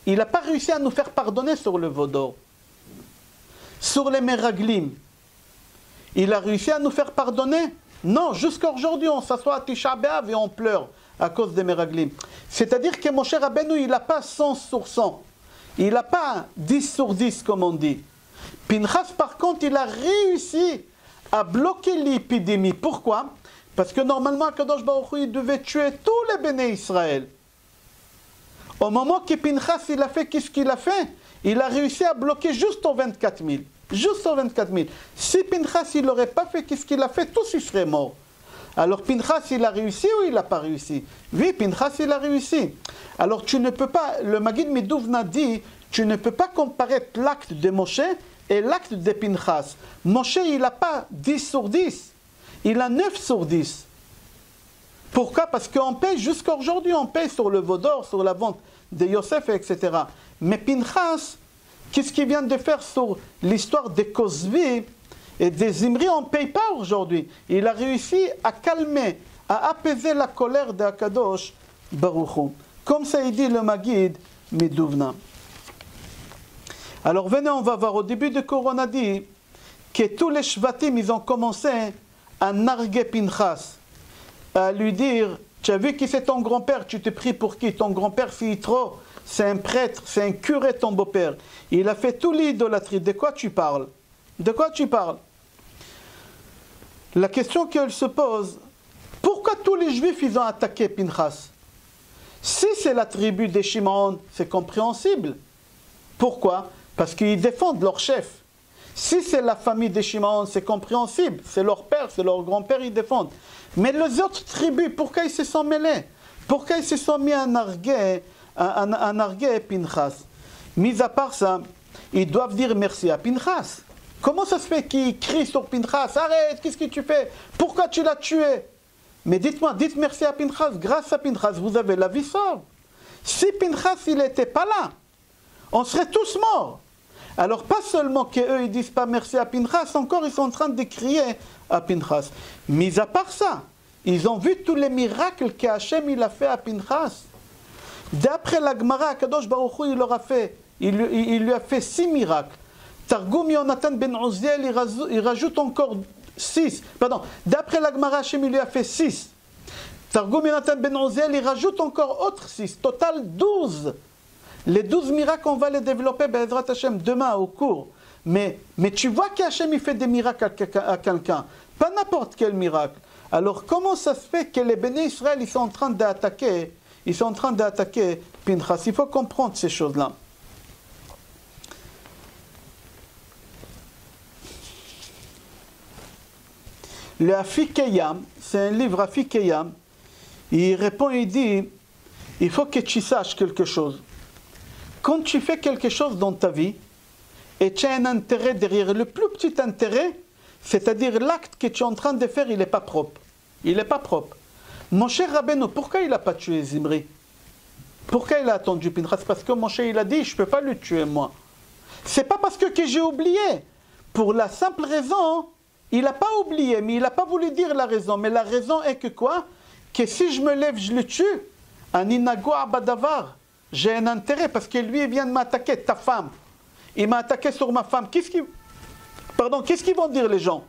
n'a pas réussi à nous faire pardonner sur le veau d'or. Sur les Meraglim, il a réussi à nous faire pardonner? Non, jusqu'à aujourd'hui, on s'assoit à Tisha B'Av et on pleure à cause des Meraglim. C'est-à-dire que Moshe Rabbeinu, il n'a pas 100 sur 100. Il n'a pas 10 sur 10, comme on dit. Pinchas, par contre, il a réussi à bloquer l'épidémie. Pourquoi? Parce que normalement, Kadosh Baruch Hu, il devait tuer tous les béné Israël. Au moment que Pinchas, il a fait qu'est-ce qu'il a fait? Il a réussi à bloquer juste aux 24 000. Juste aux 24 000. Si Pinchas, il n'aurait pas fait qu'est-ce qu'il a fait, tous ils seraient morts. Alors Pinchas, il a réussi ou il n'a pas réussi? Oui, Pinchas, il a réussi. Alors tu ne peux pas, le Maggid Miduvna dit, tu ne peux pas comparer l'acte de Moshe et l'acte de Pinchas. Moshe, il n'a pas 10 sur 10. Il a 9 sur 10. Pourquoi? Parce qu'on paye jusqu'à aujourd'hui, on paye sur le veau d'or, sur la vente de Yosef, etc. Mais Pinchas, qu'est-ce qu'il vient de faire sur l'histoire des Cosby et des Zimri? On ne paye pas aujourd'hui. Il a réussi à calmer, à apaiser la colère d'Akadosh Baruch Hu. Comme ça, il dit le Maggid Miduvna. Alors venez, on va voir. Au début de Corona dit que tous les Shvatim, ils ont commencé à narguer Pinchas, à lui dire, tu as vu qui c'est ton grand-père, tu te pries pour qui? Ton grand-père, c'est Yitro, c'est un prêtre, c'est un curé, ton beau-père. Il a fait toute l'idolâtrie. De quoi tu parles? De quoi tu parles? La question qu'elle se pose, pourquoi tous les Juifs, ils ont attaqué Pinchas? Si c'est la tribu des Shimon, c'est compréhensible. Pourquoi? Parce qu'ils défendent leur chef. Si c'est la famille des Shimon, c'est compréhensible. C'est leur père, c'est leur grand-père, ils défendent. Mais les autres tribus, pourquoi ils se sont mêlés? Pourquoi ils se sont mis à narguer Pinchas? Mis à part ça, ils doivent dire merci à Pinchas. Comment ça se fait qu'ils crient sur Pinchas? Arrête, qu'est-ce que tu fais? Pourquoi tu l'as tué? Mais dites-moi, dites merci à Pinchas. Grâce à Pinchas, vous avez la vie sauve. Si Pinchas, il n'était pas là, on serait tous morts. Alors pas seulement qu'eux, ils disent pas merci à Pinchas, encore ils sont en train de crier à Pinchas. Mis à part ça, ils ont vu tous les miracles qu'Hachem il a fait à Pinchas. D'après la Gemara, Kadosh Baruch Hu, il lui a fait 6 miracles. Targum Yonatan ben Uziel, il rajoute encore 6. Pardon, d'après la Gemara, Hachem il lui a fait 6. Targum Yonatan ben Uziel, il rajoute encore autres 6. Total 12. Les 12 miracles, on va les développer, Be'ezrat Hashem, demain au cours. Mais tu vois qu'Hachem il fait des miracles à quelqu'un. Pas n'importe quel miracle. Alors comment ça se fait que les béné Israël, ils sont en train d'attaquer Pinchas? Il faut comprendre ces choses-là. Le Afikeyam, c'est un livre Afikeyam. Il répond, il dit, il faut que tu saches quelque chose. Quand tu fais quelque chose dans ta vie, et tu as un intérêt derrière, le plus petit intérêt, c'est-à-dire l'acte que tu es en train de faire, il n'est pas propre. Il n'est pas propre. Moshe Rabbeinu, pourquoi il n'a pas tué Zimri? Pourquoi il a attendu Pinchas? Parce que Moshe, il a dit, je ne peux pas le tuer moi. C'est pas parce que j'ai oublié. Pour la simple raison, il n'a pas oublié, mais il n'a pas voulu dire la raison. Mais la raison est que quoi? Que si je me lève, je le tue. Aninago abadavar. J'ai un intérêt parce que lui, il vient de m'attaquer, ta femme. Il m'a attaqué sur ma femme. Qu'est-ce qu'ils vont dire les gens?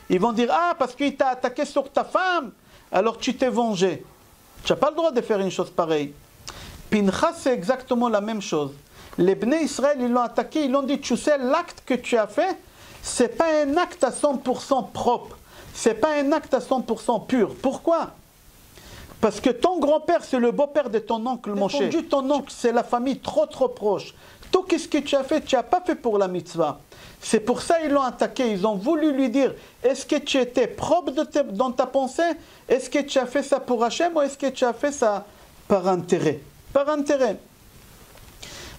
Ils vont dire, ah, parce qu'il t'a attaqué sur ta femme, alors tu t'es vengé. Tu n'as pas le droit de faire une chose pareille. Pinchas, c'est exactement la même chose. Les Bnei Israël, ils l'ont attaqué, ils l'ont dit, tu sais, l'acte que tu as fait, c'est pas un acte à 100% propre. C'est pas un acte à 100% pur. Pourquoi? Parce que ton grand-père, c'est le beau-père de ton oncle Moshe. Ton oncle, c'est la famille trop proche. Tout ce que tu as fait, tu n'as pas fait pour la mitzvah. C'est pour ça qu'ils l'ont attaqué. Ils ont voulu lui dire, est-ce que tu étais propre dans ta pensée? Est-ce que tu as fait ça pour Hachem ou est-ce que tu as fait ça par intérêt? Par intérêt.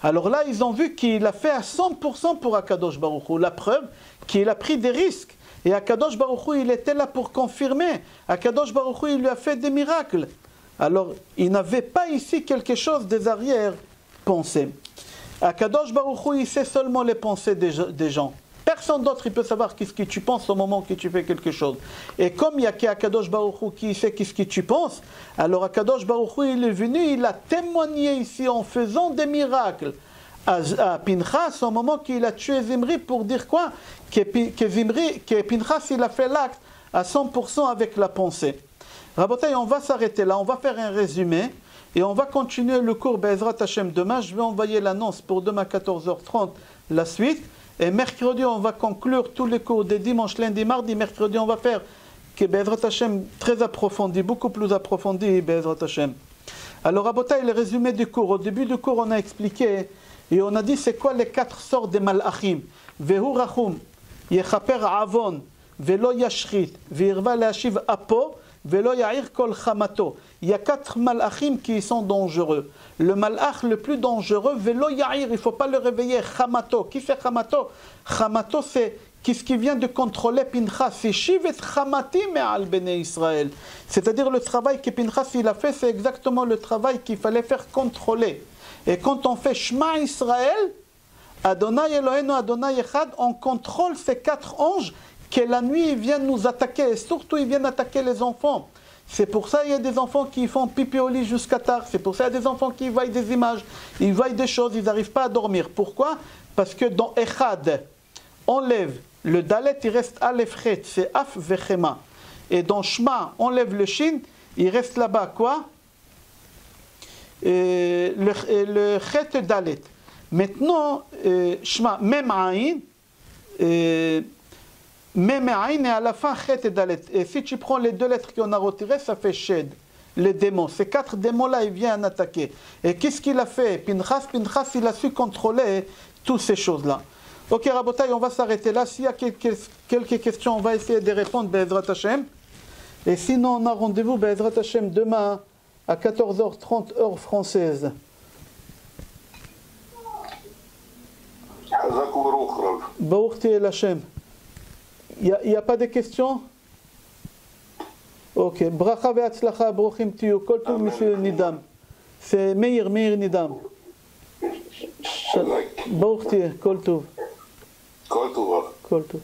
Alors là, ils ont vu qu'il a fait à 100% pour Akadosh Baruch Hu. La preuve qu'il a pris des risques. Et Akadosh Baruch Hu, il était là pour confirmer. Akadosh Baruch Hu, il lui a fait des miracles. Alors, il n'avait pas ici quelque chose des arrière-pensées. Akadosh Baruch Hu, il sait seulement les pensées des gens. Personne d'autre, il peut savoir ce que tu penses au moment que tu fais quelque chose. Et comme il y a qu'Akadosh Baruch Hu qui sait ce que tu penses, alors Akadosh Baruch Hu, il est venu, il a témoigné ici en faisant des miracles à Pinchas au moment qu'il a tué Zimri pour dire quoi? Que Pinchas, il a fait l'acte à 100% avec la pensée. Rabotai, on va s'arrêter là, on va faire un résumé et on va continuer le cours Be'ezrat Hashem demain. Je vais envoyer l'annonce pour demain à 14h30, la suite. Et mercredi, on va conclure tous les cours des dimanches, lundi, mardi. Mercredi, on va faire que Be'ezrat Hashem très approfondi, beaucoup plus approfondi, Be'ezrat Hashem. Alors, Rabotai, le résumé du cours. Au début du cours, on a expliqué et on a dit c'est quoi les 4 sortes de malachim. Vehu rachum, yechaper avon, velo yashrit, ve'irva le'ashiv apo, velo ya'ir kol chamato. Il y a 4 malachim qui sont dangereux. Le malach le plus dangereux, velo ya'ir, il ne faut pas le réveiller. Chamato. Qui fait chamato? Chamato, c'est ce qui vient de contrôler Pinchas. C'est shivet chamati me'al bnei Israël. C'est-à-dire le travail que Pinchas il a fait, c'est exactement le travail qu'il fallait faire contrôler. Et quand on fait Shema Israël, Adonai Eloheinu Adonai Echad, on contrôle ces 4 anges que la nuit ils viennent nous attaquer. Et surtout, ils viennent attaquer les enfants. C'est pour ça qu'il y a des enfants qui font pipi au lit jusqu'à tard. C'est pour ça qu'il y a des enfants qui voient des images, ils voient des choses, ils n'arrivent pas à dormir. Pourquoi? Parce que dans Echad, on lève le Dalet, il reste Aleph Chet, c'est Af Vechema. Et dans Shema, on lève le Shin, il reste là-bas quoi? Le Chet Dalet. Maintenant, Shema, Mem Aïn, Mem Aïn et à la fin Chet Dalet. Et si tu prends les 2 lettres qu'on a retirées, ça fait Shed, les démons. Ces 4 démons-là, ils viennent attaquer. Et qu'est-ce qu'il a fait? Pinchas, il a su contrôler toutes ces choses-là. Ok, Rabotai, on va s'arrêter là. S'il y a quelques questions, on va essayer de répondre, Be'ezrat Hashem. Et sinon, on a rendez-vous, Be'ezrat Hashem, demain à 14h30, heure française. Baourti El Hashem. Il n'y a pas de questions? Ok. Bracha ve'atzlacha, brochim tiyu. Kol tov, monsieur Nidam. C'est Meir Nidam. Baourti, kol tov. Kol tov. Kol tov.